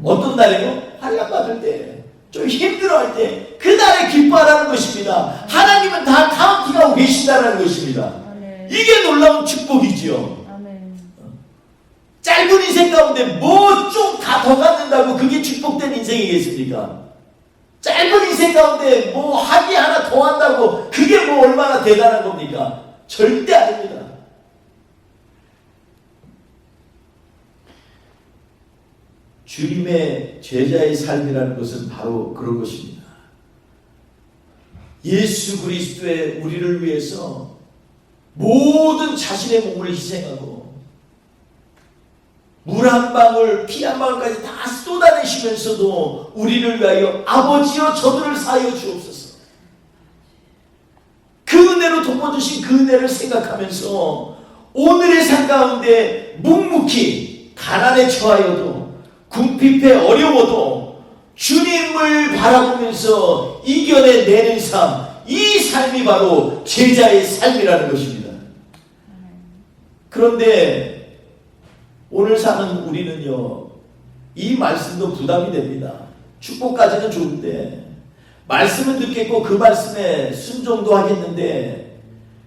어떤 날에요? 환난받을 때, 좀 힘들어할 때 그 날에 기뻐하라는 것입니다. 하나님은 다 카운팅하고 계신다는 것입니다. 이게 놀라운 축복이지요. 짧은 인생 가운데 뭐 좀 더 갖는다고 그게 축복된 인생이겠습니까? 짧은 인생 가운데 뭐 합의 하나 더 한다고 그게 뭐 얼마나 대단한 겁니까? 절대 아닙니다. 주님의 제자의 삶이라는 것은 바로 그런 것입니다. 예수 그리스도의 우리를 위해서 모든 자신의 몸을 희생하고 물 한 방울, 피 한 방울까지 다 쏟아내시면서도 우리를 위하여 아버지여 저들을 사하여 주옵소서. 그 은혜로 덮어주신 그 은혜를 생각하면서 오늘의 삶 가운데 묵묵히 가난에 처하여도 궁핍해 어려워도 주님을 바라보면서 이겨내내는 삶, 이 삶이 바로 제자의 삶이라는 것입니다. 그런데 오늘 사는 우리는요, 이 말씀도 부담이 됩니다. 축복까지는 좋은데 말씀은 듣겠고 그 말씀에 순종도 하겠는데,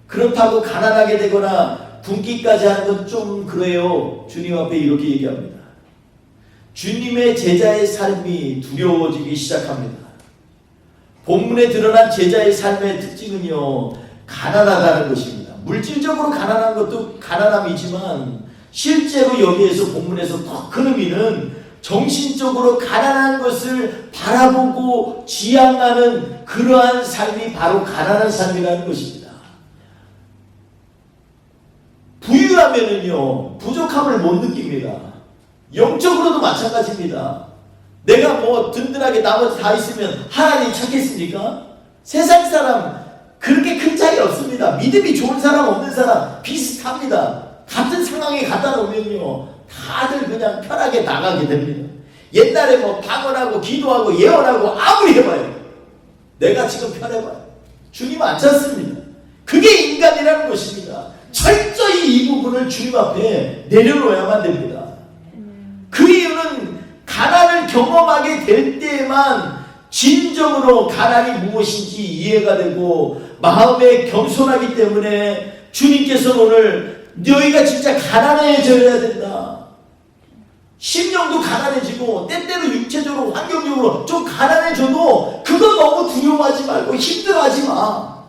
그렇다고 가난하게 되거나 굶기까지 하는 건 좀 그래요. 주님 앞에 이렇게 얘기합니다. 주님의 제자의 삶이 두려워지기 시작합니다. 본문에 드러난 제자의 삶의 특징은요, 가난하다는 것입니다. 물질적으로 가난한 것도 가난함이지만 실제로 여기에서 본문에서 더 큰 의미는 정신적으로 가난한 것을 바라보고 지향하는 그러한 삶이 바로 가난한 삶이라는 것입니다. 부유하면은요, 부족함을 못 느낍니다. 영적으로도 마찬가지입니다. 내가 뭐 든든하게 나머지 다 있으면 하나님 찾겠습니까? 세상 사람 그렇게 큰 차이 없습니다. 믿음이 좋은 사람 없는 사람 비슷합니다. 같은 상황에 갖다 놓으면요, 다들 그냥 편하게 나가게 됩니다. 옛날에 뭐 방언하고 기도하고 예언하고 아무리 해봐요, 내가 지금 편해봐요, 주님 안 찾습니다. 그게 인간이라는 것입니다. 철저히 이 부분을 주님 앞에 내려놓아야만 됩니다. 그 이유는 가난을 경험하게 될 때에만 진정으로 가난이 무엇인지 이해가 되고 마음에 겸손하기 때문에 주님께서는 오늘 너희가 진짜 가난해져야 된다. 심령도 가난해지고 때때로 육체적으로 환경적으로 좀 가난해져도 그거 너무 두려워하지 말고 힘들어하지 마.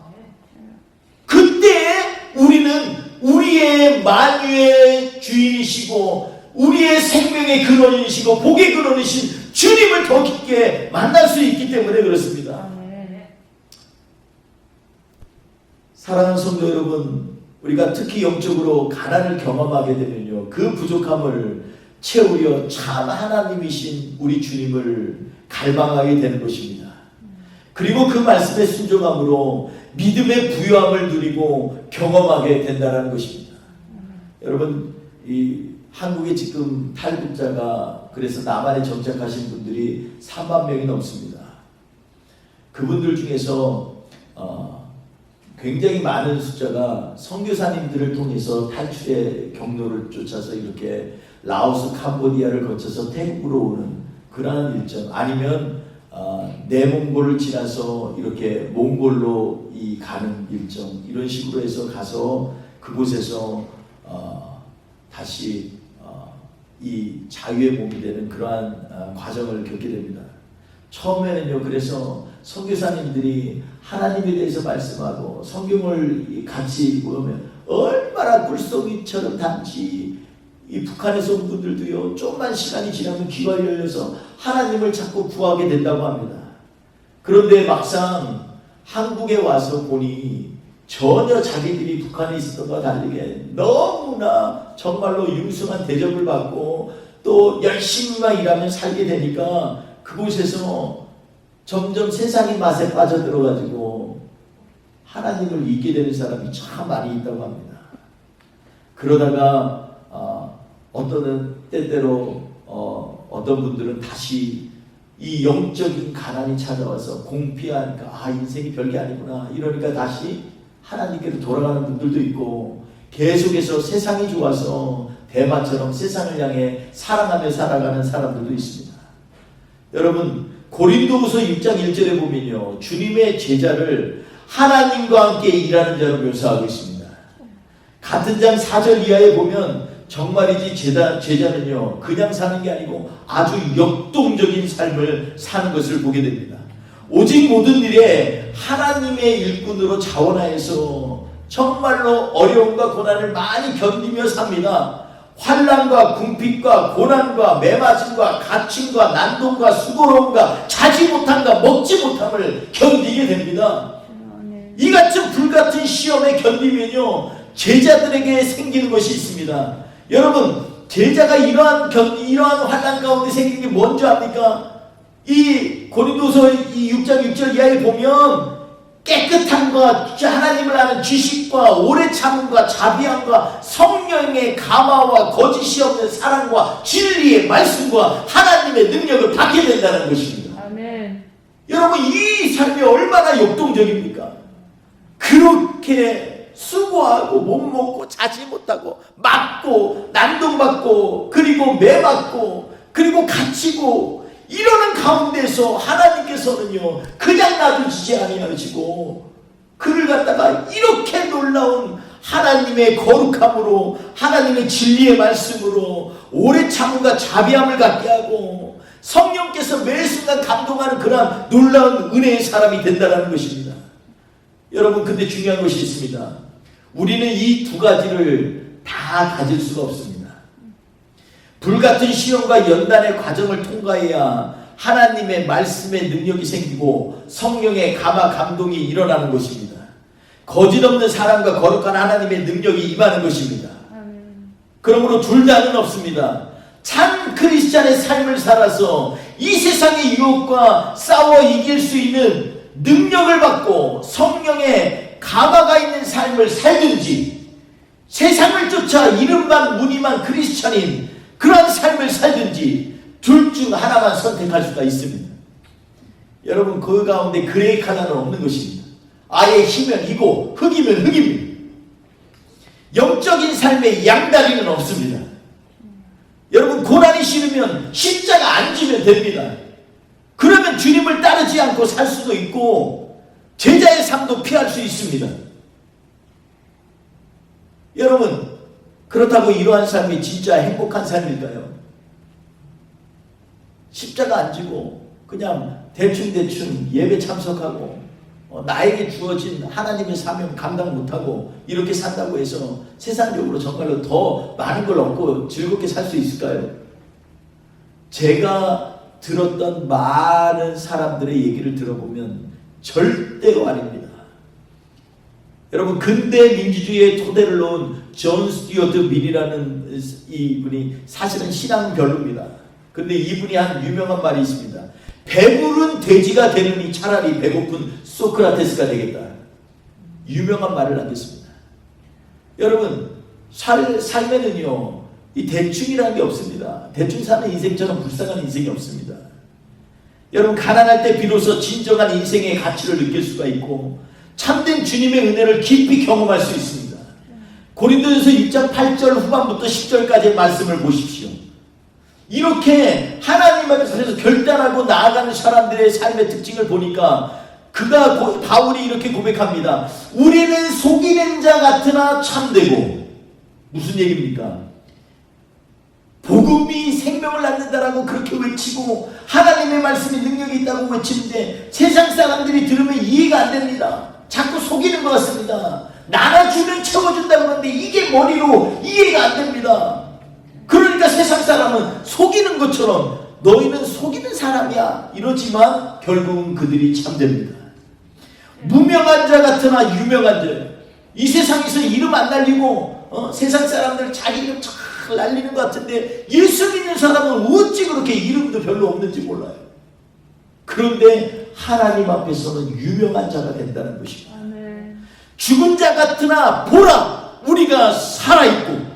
그때 우리는 우리의 만유의 주인이시고 우리의 생명의 근원이시고 복의 근원이신 주님을 더 깊게 만날 수 있기 때문에 그렇습니다. 사랑하는 성도 여러분, 우리가 특히 영적으로 가난을 경험하게 되면요, 그 부족함을 채우려 참 하나님이신 우리 주님을 갈망하게 되는 것입니다. 그리고 그 말씀의 순종함으로 믿음의 부유함을 누리고 경험하게 된다는 것입니다. 여러분, 이 한국에 지금 탈북자가 그래서 남한에 정착하신 분들이 3만 명이 넘습니다. 그분들 중에서 굉장히 많은 숫자가 선교사님들을 통해서 탈출의 경로를 쫓아서 이렇게 라오스, 캄보디아를 거쳐서 태국으로 오는 그러한 일정, 아니면 내몽골을 지나서 이렇게 몽골로 가는 일정, 이런 식으로 해서 가서 그곳에서 다시 이 자유의 몸이 되는 그러한 과정을 겪게 됩니다. 처음에는요, 그래서 선교사님들이 하나님에 대해서 말씀하고 성경을 같이 보면 얼마나 꿀송이처럼 단지 이 북한에서 온 분들도요, 좀만 시간이 지나면 귀가 열려서 하나님을 자꾸 구하게 된다고 합니다. 그런데 막상 한국에 와서 보니 전혀 자기들이 북한에 있었던 것과 다르게 너무나 정말로 융숭한 대접을 받고 또 열심히만 일하면 살게 되니까 그곳에서 점점 세상의 맛에 빠져들어가지고 하나님을 잊게 되는 사람이 참 많이 있다고 합니다. 그러다가 어떤 때때로 어떤 분들은 다시 이 영적인 가난이 찾아와서 공피하니까 인생이 별게 아니구나 이러니까 다시 하나님께로 돌아가는 분들도 있고, 계속해서 세상이 좋아서 대마처럼 세상을 향해 사랑하며 살아가는 사람들도 있습니다. 여러분, 고린도후서 6장 1절에 보면요, 주님의 제자를 하나님과 함께 일하는 자로 묘사하고 있습니다. 같은 장 4절 이하에 보면 정말이지 제자는요, 그냥 사는 게 아니고 아주 역동적인 삶을 사는 것을 보게 됩니다. 오직 모든 일에 하나님의 일꾼으로 자원하여서 정말로 어려움과 고난을 많이 견디며 삽니다. 환난과 궁핍과 고난과 매맞음과 갇힘과 난동과 수고로움과 자지 못함과 먹지 못함을 견디게 됩니다. 이 같은 불같은 시험에 견디면요, 제자들에게 생기는 것이 있습니다. 여러분, 제자가 이러한 환난 가운데 생긴 게 뭔지 압니까? 이 고린도서 이 6장 6절 이하에 보면 깨끗함과 하나님을 아는 지식과 오래 참음과 자비함과 성령의 감화와 거짓이 없는 사랑과 진리의 말씀과 하나님의 능력을 받게 된다는 것입니다. 아멘. 여러분, 이 삶이 얼마나 역동적입니까? 그렇게 수고하고 못 먹고 자지 못하고 맞고 난동받고 그리고 매맞고 그리고 갇히고 이러는 가운데서 하나님께서는요, 그냥 놔두시지 아니하시고 그를 갖다가 이렇게 놀라운 하나님의 거룩함으로 하나님의 진리의 말씀으로 오래 참음과 자비함을 갖게 하고 성령께서 매 순간 감동하는 그러한 놀라운 은혜의 사람이 된다는 것입니다. 여러분, 근데 중요한 것이 있습니다. 우리는 이 두 가지를 다 가질 수가 없습니다. 불같은 시험과 연단의 과정을 통과해야 하나님의 말씀의 능력이 생기고 성령의 감화 감동이 일어나는 것입니다. 거짓없는 사람과 거룩한 하나님의 능력이 임하는 것입니다. 그러므로 둘 다는 없습니다. 참 크리스찬의 삶을 살아서 이 세상의 유혹과 싸워 이길 수 있는 능력을 받고 성령의 감화가 있는 삶을 살든지, 세상을 쫓아 이름만 무늬만 크리스찬인 그러한 삶을 살든지 둘 중 하나만 선택할 수가 있습니다. 여러분, 그 가운데 그레이 하나는 없는 것입니다. 아예 희면 이고 흑이면 흑입니다. 영적인 삶에 양다리는 없습니다. 여러분, 고난이 싫으면 십자가 안 지면 됩니다. 그러면 주님을 따르지 않고 살 수도 있고 제자의 삶도 피할 수 있습니다. 여러분, 그렇다고 이러한 삶이 진짜 행복한 삶일까요? 십자가 안 지고 그냥 대충 예배 참석하고 나에게 주어진 하나님의 사명 감당 못하고 이렇게 산다고 해서 세상적으로 정말로 더 많은 걸 얻고 즐겁게 살 수 있을까요? 제가 들었던 많은 사람들의 얘기를 들어보면 절대로 아닙니다. 여러분, 근대 민주주의의 토대를 놓은 존 스튜어트 밀이라는 이분이 사실은 신앙 별로입니다. 근데 이분이 한 유명한 말이 있습니다. 배부른 돼지가 되느니 차라리 배고픈 소크라테스가 되겠다. 유명한 말을 남겼습니다. 여러분, 삶에는요, 이 대충이라는 게 없습니다. 대충 사는 인생처럼 불쌍한 인생이 없습니다. 여러분, 가난할 때 비로소 진정한 인생의 가치를 느낄 수가 있고 참된 주님의 은혜를 깊이 경험할 수 있습니다. 고린도전서 6장 8절 후반부터 10절까지의 말씀을 보십시오. 이렇게 하나님 앞에서 결단하고 나아가는 사람들의 삶의 특징을 보니까 바울이 이렇게 고백합니다. 우리는 속이는 자 같으나 참되고, 무슨 얘기입니까? 복음이 생명을 낳는다라고 그렇게 외치고 하나님의 말씀이 능력이 있다고 외치는데 세상 사람들이 들으면 이해가 안 됩니다. 자꾸 속이는 것 같습니다. 나눠주면 채워준다 그러는데 이게 머리로 이해가 안 됩니다. 그러니까 세상 사람은 속이는 것처럼 너희는 속이는 사람이야 이러지만 결국은 그들이 참됩니다. 무명한 자 같으나 유명한 자. 이 세상에서 이름 안 날리고 세상 사람들 자기 이름 잘 날리는 것 같은데 예수 믿는 사람은 어찌 그렇게 이름도 별로 없는지 몰라요. 그런데 하나님 앞에서는 유명한 자가 된다는 것입니다. 아멘. 죽은 자 같으나 보라 우리가 살아있고,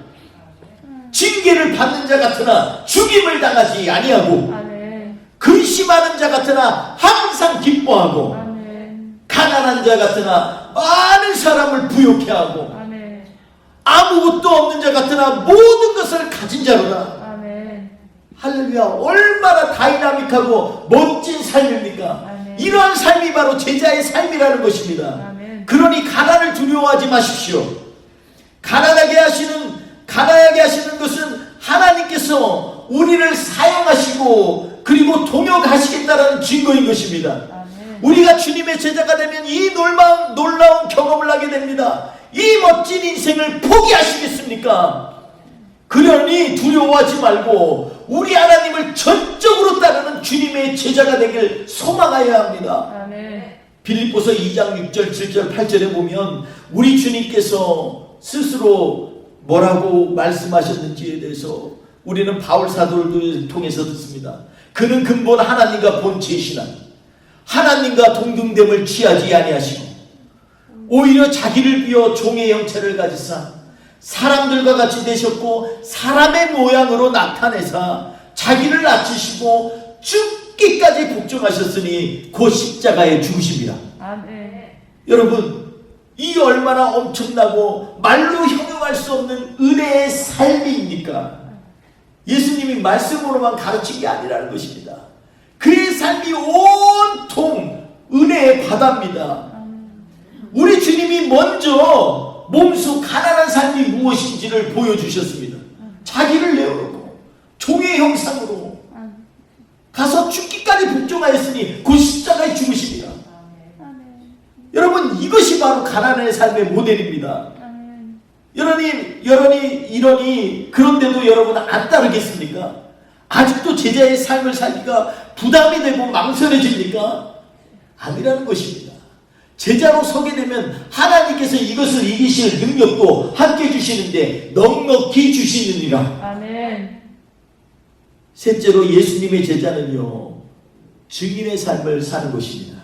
징계를 받는 자 같으나 죽임을 당하지 아니하고, 아멘. 근심하는 자 같으나 항상 기뻐하고, 아멘. 가난한 자 같으나 많은 사람을 부욕해 하고, 아멘. 아무것도 없는 자 같으나 모든 것을 가진 자로다. 아멘. 할렐루야. 얼마나 다이나믹하고 멋진 삶입니까? 아멘. 이러한 삶이 바로 제자의 삶이라는 것입니다. 아멘. 그러니 가난을 두려워하지 마십시오. 가난하게 하시는 것은 하나님께서 우리를 사용하시고 그리고 동역하시겠다라는 증거인 것입니다. 아멘. 우리가 주님의 제자가 되면 이 놀라운 경험을 하게 됩니다. 이 멋진 인생을 포기하시겠습니까? 그러니 두려워하지 말고 우리 하나님을 전적으로 따르는 주님의 제자가 되길 소망하여야 합니다. 아멘. 빌립보서 2장 6절 7절 8절에 보면 우리 주님께서 스스로 뭐라고 말씀하셨는지에 대해서 우리는 바울 사도를 통해서 듣습니다. 그는 근본 하나님과 본체이시나 하나님과 동등됨을 취하지 아니하시고 오히려 자기를 비워 종의 형체를 가지사 사람들과 같이 되셨고 사람의 모양으로 나타내사 자기를 낮추시고 죽기까지 복종하셨으니 곧 십자가에 죽으십니다. 아멘. 여러분, 이 얼마나 엄청나고 말로 형용할 수 없는 은혜의 삶입니까? 예수님이 말씀으로만 가르친 게 아니라는 것입니다. 그의 삶이 온통 은혜의 바다입니다. 우리 주님이 먼저 몸소 가난한 삶이 무엇인지를 보여주셨습니다. 자기를 내어놓고 종의 형상으로 가서 죽기까지 복종하였으니 곧 십자가에 죽으십니다. 여러분, 이것이 바로 가난의 삶의 모델입니다. 이러니 그런데도 여러분 안 따르겠습니까? 아직도 제자의 삶을 살기가 부담이 되고 망설여집니까? 아니라는 것입니다. 제자로 서게 되면 하나님께서 이것을 이기실 능력도 함께 주시는데 넉넉히 주시느니라. 아멘. 셋째로 예수님의 제자는요, 증인의 삶을 사는 것입니다.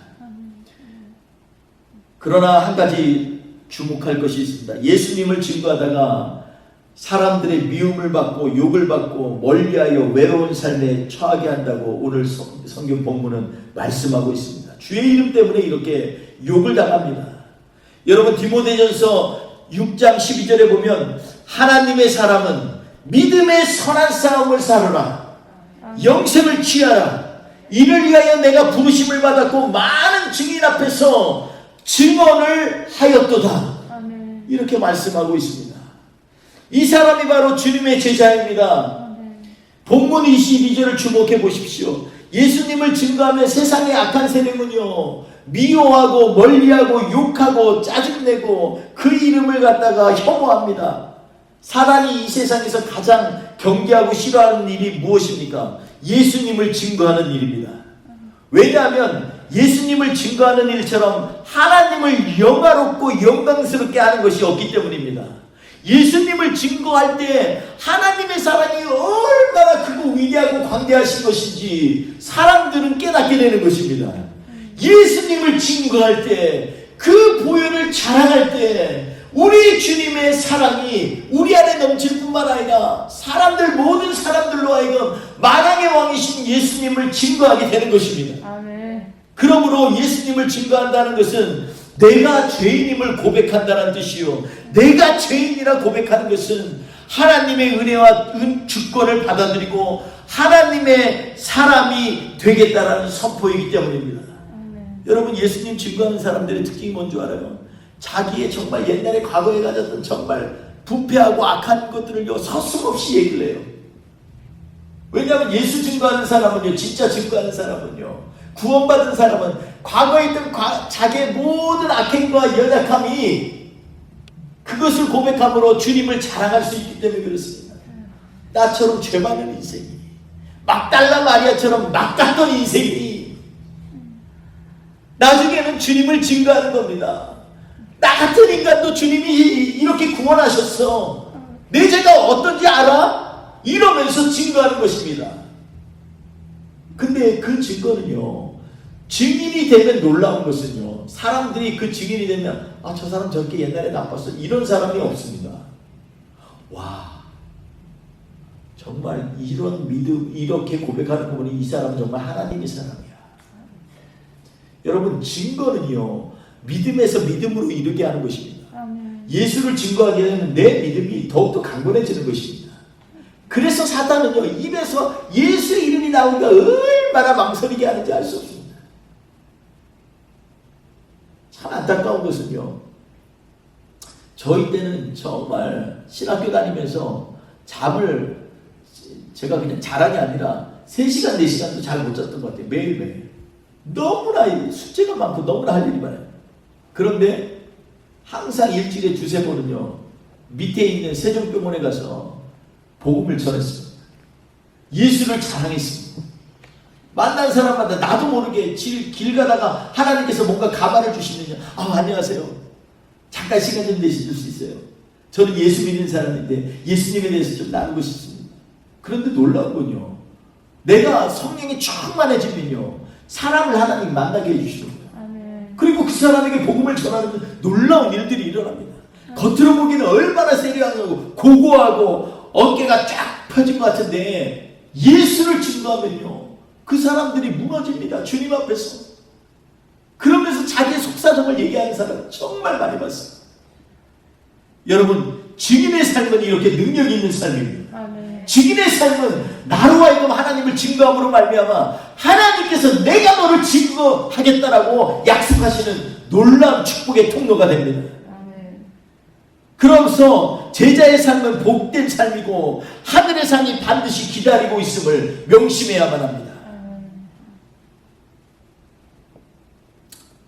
그러나 한 가지 주목할 것이 있습니다. 예수님을 증거하다가 사람들의 미움을 받고 욕을 받고 멀리하여 외로운 삶에 처하게 한다고 오늘 성경 본문은 말씀하고 있습니다. 주의 이름 때문에 이렇게 욕을 당합니다. 여러분, 디모데전서 6장 12절에 보면 하나님의 사람은 믿음의 선한 싸움을 싸르라. 영생을 취하라. 이를 위하여 내가 부르심을 받았고 많은 증인 앞에서 증언을 하였도다. 아멘. 이렇게 말씀하고 있습니다. 이 사람이 바로 주님의 제자입니다. 아멘. 본문 22절을 주목해 보십시오. 예수님을 증거하며 세상의 악한 세력은요, 미워하고 멀리하고 욕하고 짜증내고 그 이름을 갖다가 혐오합니다. 사람이 이 세상에서 가장 경계하고 싫어하는 일이 무엇입니까? 예수님을 증거하는 일입니다. 왜냐하면 예수님을 증거하는 일처럼 하나님을 영화롭고 영광스럽게 하는 것이 없기 때문입니다. 예수님을 증거할 때 하나님의 사랑이 얼마나 크고 위대하고 광대하신 것인지 사람들은 깨닫게 되는 것입니다. 예수님을 증거할 때, 그 보혈을 자랑할 때 우리 주님의 사랑이 우리 안에 넘칠 뿐만 아니라 사람들, 모든 사람들로 하여금 만왕의 왕이신 예수님을 증거하게 되는 것입니다. 아멘. 그러므로 예수님을 증거한다는 것은 내가 죄인임을 고백한다는 뜻이요, 내가 죄인이라 고백하는 것은 하나님의 은혜와 주권을 받아들이고 하나님의 사람이 되겠다라는 선포이기 때문입니다. 여러분, 예수님 증거하는 사람들의 특징이 뭔 줄 알아요? 자기의 정말 옛날에 과거에 가졌던 정말 부패하고 악한 것들을요 서슴없이 얘기를 해요. 왜냐하면 예수 증거하는 사람은요, 진짜 증거하는 사람은요, 구원받은 사람은 과거에 있던 자기의 모든 악행과 연약함이 그것을 고백함으로 주님을 자랑할 수 있기 때문에 그렇습니다. 나처럼 죄 많은 인생이, 막달라 마리아처럼 막갔던 인생이 나중에는 주님을 증거하는 겁니다. 나 같은 인간도 주님이 이렇게 구원하셨어, 내 죄가 어떤지 알아? 이러면서 증거하는 것입니다. 근데 그 증거는요, 증인이 되면 놀라운 것은요, 사람들이 그 증인이 되면 아, 저 사람 저렇게 옛날에 나빴어, 이런 사람이 없습니다. 와, 정말 이런 믿음, 이렇게 고백하는 거 보니 이 사람은 정말 하나님의 사람이야. 여러분, 증거는요 믿음에서 믿음으로 이르게 하는 것입니다. 아멘. 예수를 증거하게 되면 내 믿음이 더욱더 강건해지는 것입니다. 그래서 사탄은요 입에서 예수 이름이 나오니까 얼마나 망설이게 하는지 알 수 없습니다. 참 안타까운 것은요, 저희 때는 정말 신학교 다니면서 잠을 제가 그냥 자랑이 아니라 3시간 4시간도 잘 못 잤던 것 같아요. 매일매일. 너무나 숙제가 많고 너무나 할 일이 많아요. 그런데 항상 일주일에 2-3번은요 밑에 있는 세종병원에 가서 복음을 전했습니다. 예수를 자랑했습니다. 만난 사람마다 나도 모르게 길 가다가 하나님께서 뭔가 가발을 주시면요, 안녕하세요, 잠깐 시간 좀 내실 수 있어요? 저는 예수 믿는 사람인데 예수님에 대해서 좀 나누고 싶습니다. 그런데 놀라운 건요, 내가 성령이 충만해지면요 사람을 하나님 만나게 해주시는 거예요. 그리고 그 사람에게 복음을 전하는 놀라운 일들이 일어납니다. 겉으로 보기에는 얼마나 세련하고 고고하고 어깨가 쫙 펴진 것 같은데 예수를 증거하면요 그 사람들이 무너집니다. 주님 앞에서. 그러면서 자기의 속사정을 얘기하는 사람 정말 많이 봤어요. 여러분, 증인의 삶은 이렇게 능력 있는 삶입니다. 아멘. 증인의 삶은 나로 하여금 하나님을 증거함으로 말미암아 하나님께서 내가 너를 증거하겠다라고 약속하시는 놀라운 축복의 통로가 됩니다. 아멘. 그러면서 제자의 삶은 복된 삶이고 하늘의 상이 반드시 기다리고 있음을 명심해야만 합니다.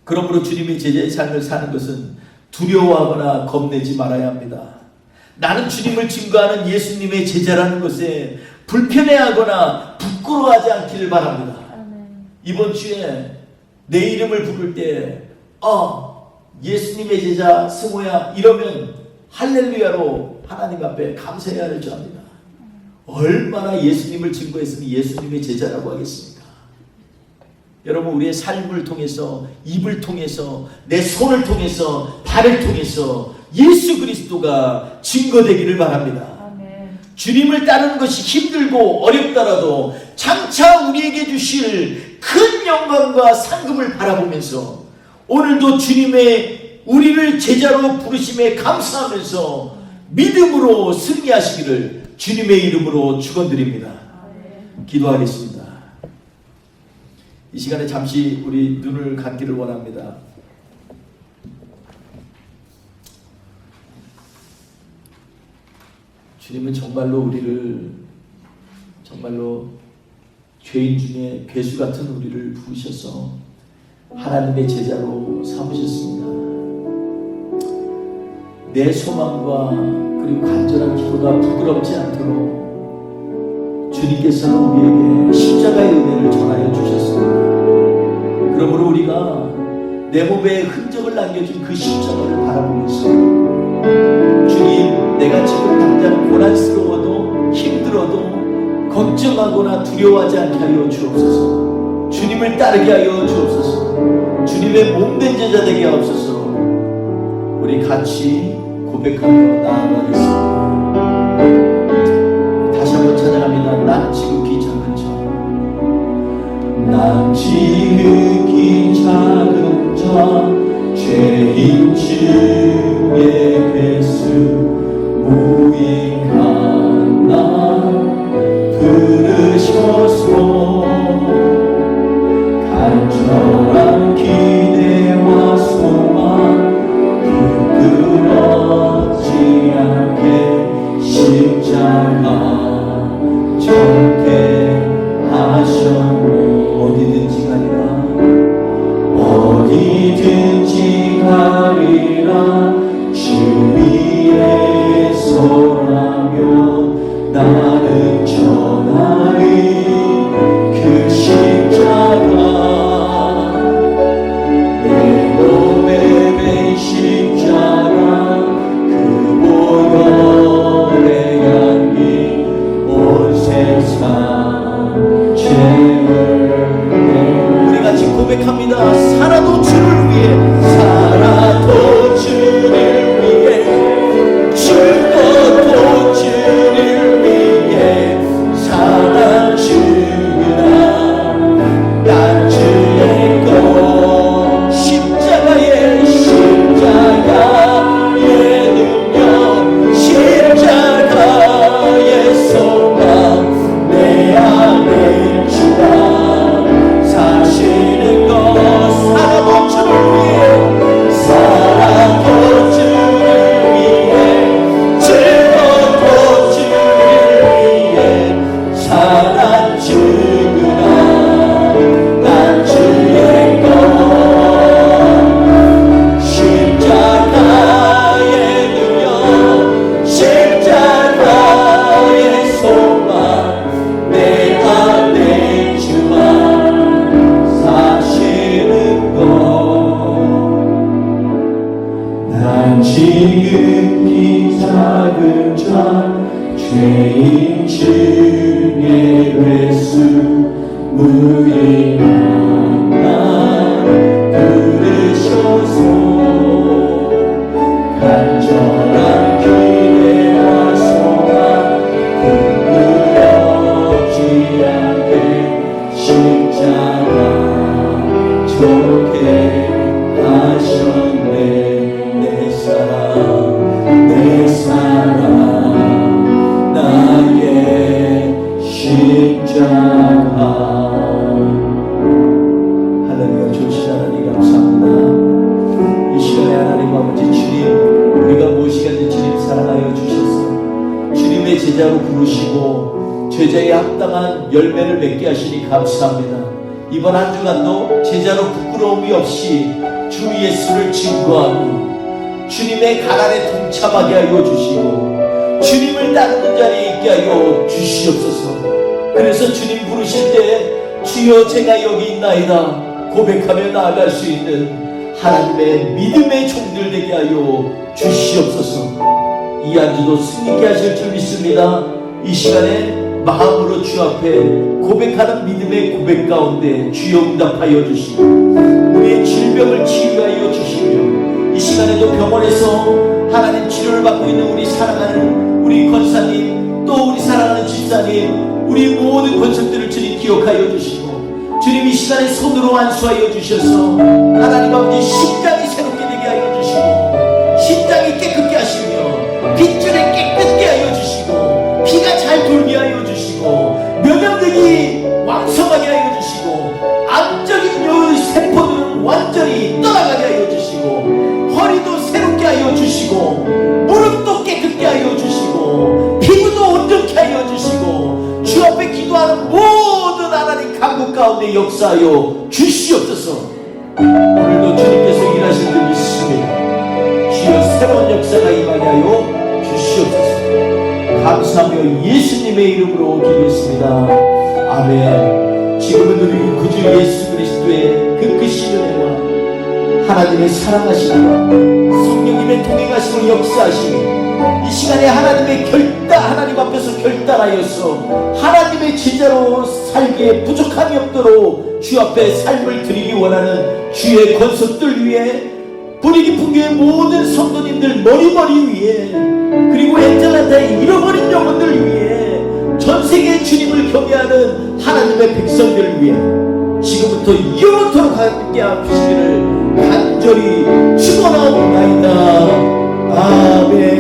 그러므로 주님의 제자의 삶을 사는 것은 두려워하거나 겁내지 말아야 합니다. 나는 주님을 증거하는 예수님의 제자라는 것에 불편해하거나 부끄러워하지 않기를 바랍니다. 아멘. 이번 주에 내 이름을 부를 때 예수님의 제자 승호야 이러면 할렐루야로 하나님 앞에 감사해야 할 줄 압니다. 얼마나 예수님을 증거했으면 예수님의 제자라고 하겠습니까? 여러분, 우리의 삶을 통해서, 입을 통해서, 내 손을 통해서, 발을 통해서 예수 그리스도가 증거되기를 바랍니다. 아멘. 주님을 주님을 따르는 것이 힘들고 어렵더라도 장차 우리에게 주실 큰 영광과 상급을 바라보면서 오늘도 주님의 우리를 제자로 부르심에 감사하면서 믿음으로 승리하시기를 주님의 이름으로 축원드립니다. 기도하겠습니다. 이 시간에 잠시 우리 눈을 감기를 원합니다. 주님은 정말로 우리를 정말로 죄인 중에 괴수 같은 우리를 부르셔서 하나님의 제자로 삼으셨습니다. 내 소망과 그리고 간절한 기도가 부끄럽지 않도록 주님께서는 우리에게 십자가의 은혜를 전하여 주셨습니다. 그러므로 우리가 내 몸에 흔적을 남겨준 그 십자가를 바라보면서 주님, 내가 가장 고난스러워도 힘들어도 걱정하거나 두려워하지 않게 하여 주옵소서. 주님을 따르게 하여 주옵소서. 주님의 몸된 제자 되게 하옵소서. 우리 같이 고백하며 나아가겠습니다. 다시 한번 찬양합니다. 난 지극히 작은 자, 난 지극히 작은 자, 죄인 중에 괴수 무익한 나 부르셔서 간절한 기대와 소망 부끄럽지 않게 십자가 정케 하셨네. 어디든지 가리라, 어디든지 가리라. 주 위에 서라면 나는 전하리 그 십자가, 내 몸에 맨 십자가, 그 보혈의 향기 온 세상 죄를. 우리 같이 고백합니다. 살아도 주를 위해, 살아도 주를 위해, 죽어도 주를 위해 살아 주구나. 난 주의 것 십자가의 능력, 십자가의 소망 내 안에 주가 사시는 것. 살아도 주를 위해, 살아도 주를 위해, 죽어도 주를 위해 살아 주구나. 난 주의 것 십자가의 능력, 십자가의 소망 내 안에 주가 사시는 것. 난 지극히 작은 자, 죄인 중에 괴수 무익한 나 부르셔서 간절한 기대와 소망 부끄럽지 않게 십자가 정케 하셨네. 내 사랑 나의 십자가. 하나님과 좋으신 하나님 감사합니다. 이 시간에 하나님 아버지 주님, 우리가 무엇이든지 주님 사랑하여 주셔서 주님의 제자로 부르시고 제자에 합당한 열매를 맺게 하시니 감사합니다. 이번 한 주간도 제자로 부끄러움이 없이 주 예수를 증거하고 주님의 가난에 동참하게 하여 주시고 주님을 따르는 자리에 있게 하여 주시옵소서. 그래서 주님 부르실 때 주여 제가 여기 있나이다 고백하며 나아갈 수 있는 하나님의 믿음의 종들 되게 하여 주시옵소서. 이 한 주도 승리케 하실 줄 믿습니다. 이 시간에 마음으로 주 앞에 고백하는 믿음의 고백 가운데 주여 응답하여 주시고 우리의 질병을 치유하여 주시며 이 시간에도 병원에서 하나님 치료를 받고 있는 우리 사랑하는 우리 권사님, 또 우리 사랑하는 집사님, 우리 모든 권속들을 주님 기억하여 주시고 주님 이 시간에 손으로 안수하여 주셔서 하나님 아버지 심장이 새롭게 되게 하여 주시고 심장이 깨끗게 하시며 빗줄이 깨끗게 하여 주시고 피가 잘 돌게 하여 주시고 면역력이 왕성하게 하여 주시고 암적인 요 세포들은 완전히 떠나가게 하여 주시고 허리도 새롭게 하여 주시고 무릎도 깨끗게 하여 주시고 피부도 온전케 하여 주시고 주 앞에 기도하는 모든 하나님 감격 가운데 역사하여 주시옵소서. 오늘도 주님께서 일하실 줄 믿습니다. 주여 새로운 역사가 임하게 하여 주시옵소서. 감사하며 예수님의 이름으로 기도했습니다. 아멘. 지금은 누리고 그 주 예수 그리스도의 그 크신 은혜와 하나님의 사랑하심과 성령님의 동행하심을 역사하시니 이 시간에 하나님 앞에서 결단하여서 하나님의 제자로 살기에 부족함이 없도록 주 앞에 삶을 드리기 원하는 주의 권속들 위에 뿌리 깊은 교회 모든 성도님들 머리머리 위에 그리고 엔젤란타의 잃어버린 영혼들 위에 전세계 주님을 경외하는 하나님의 백성들 위해 지금부터 영원토록 함께 하시기를 간절히 축원하옵나이다. 아멘.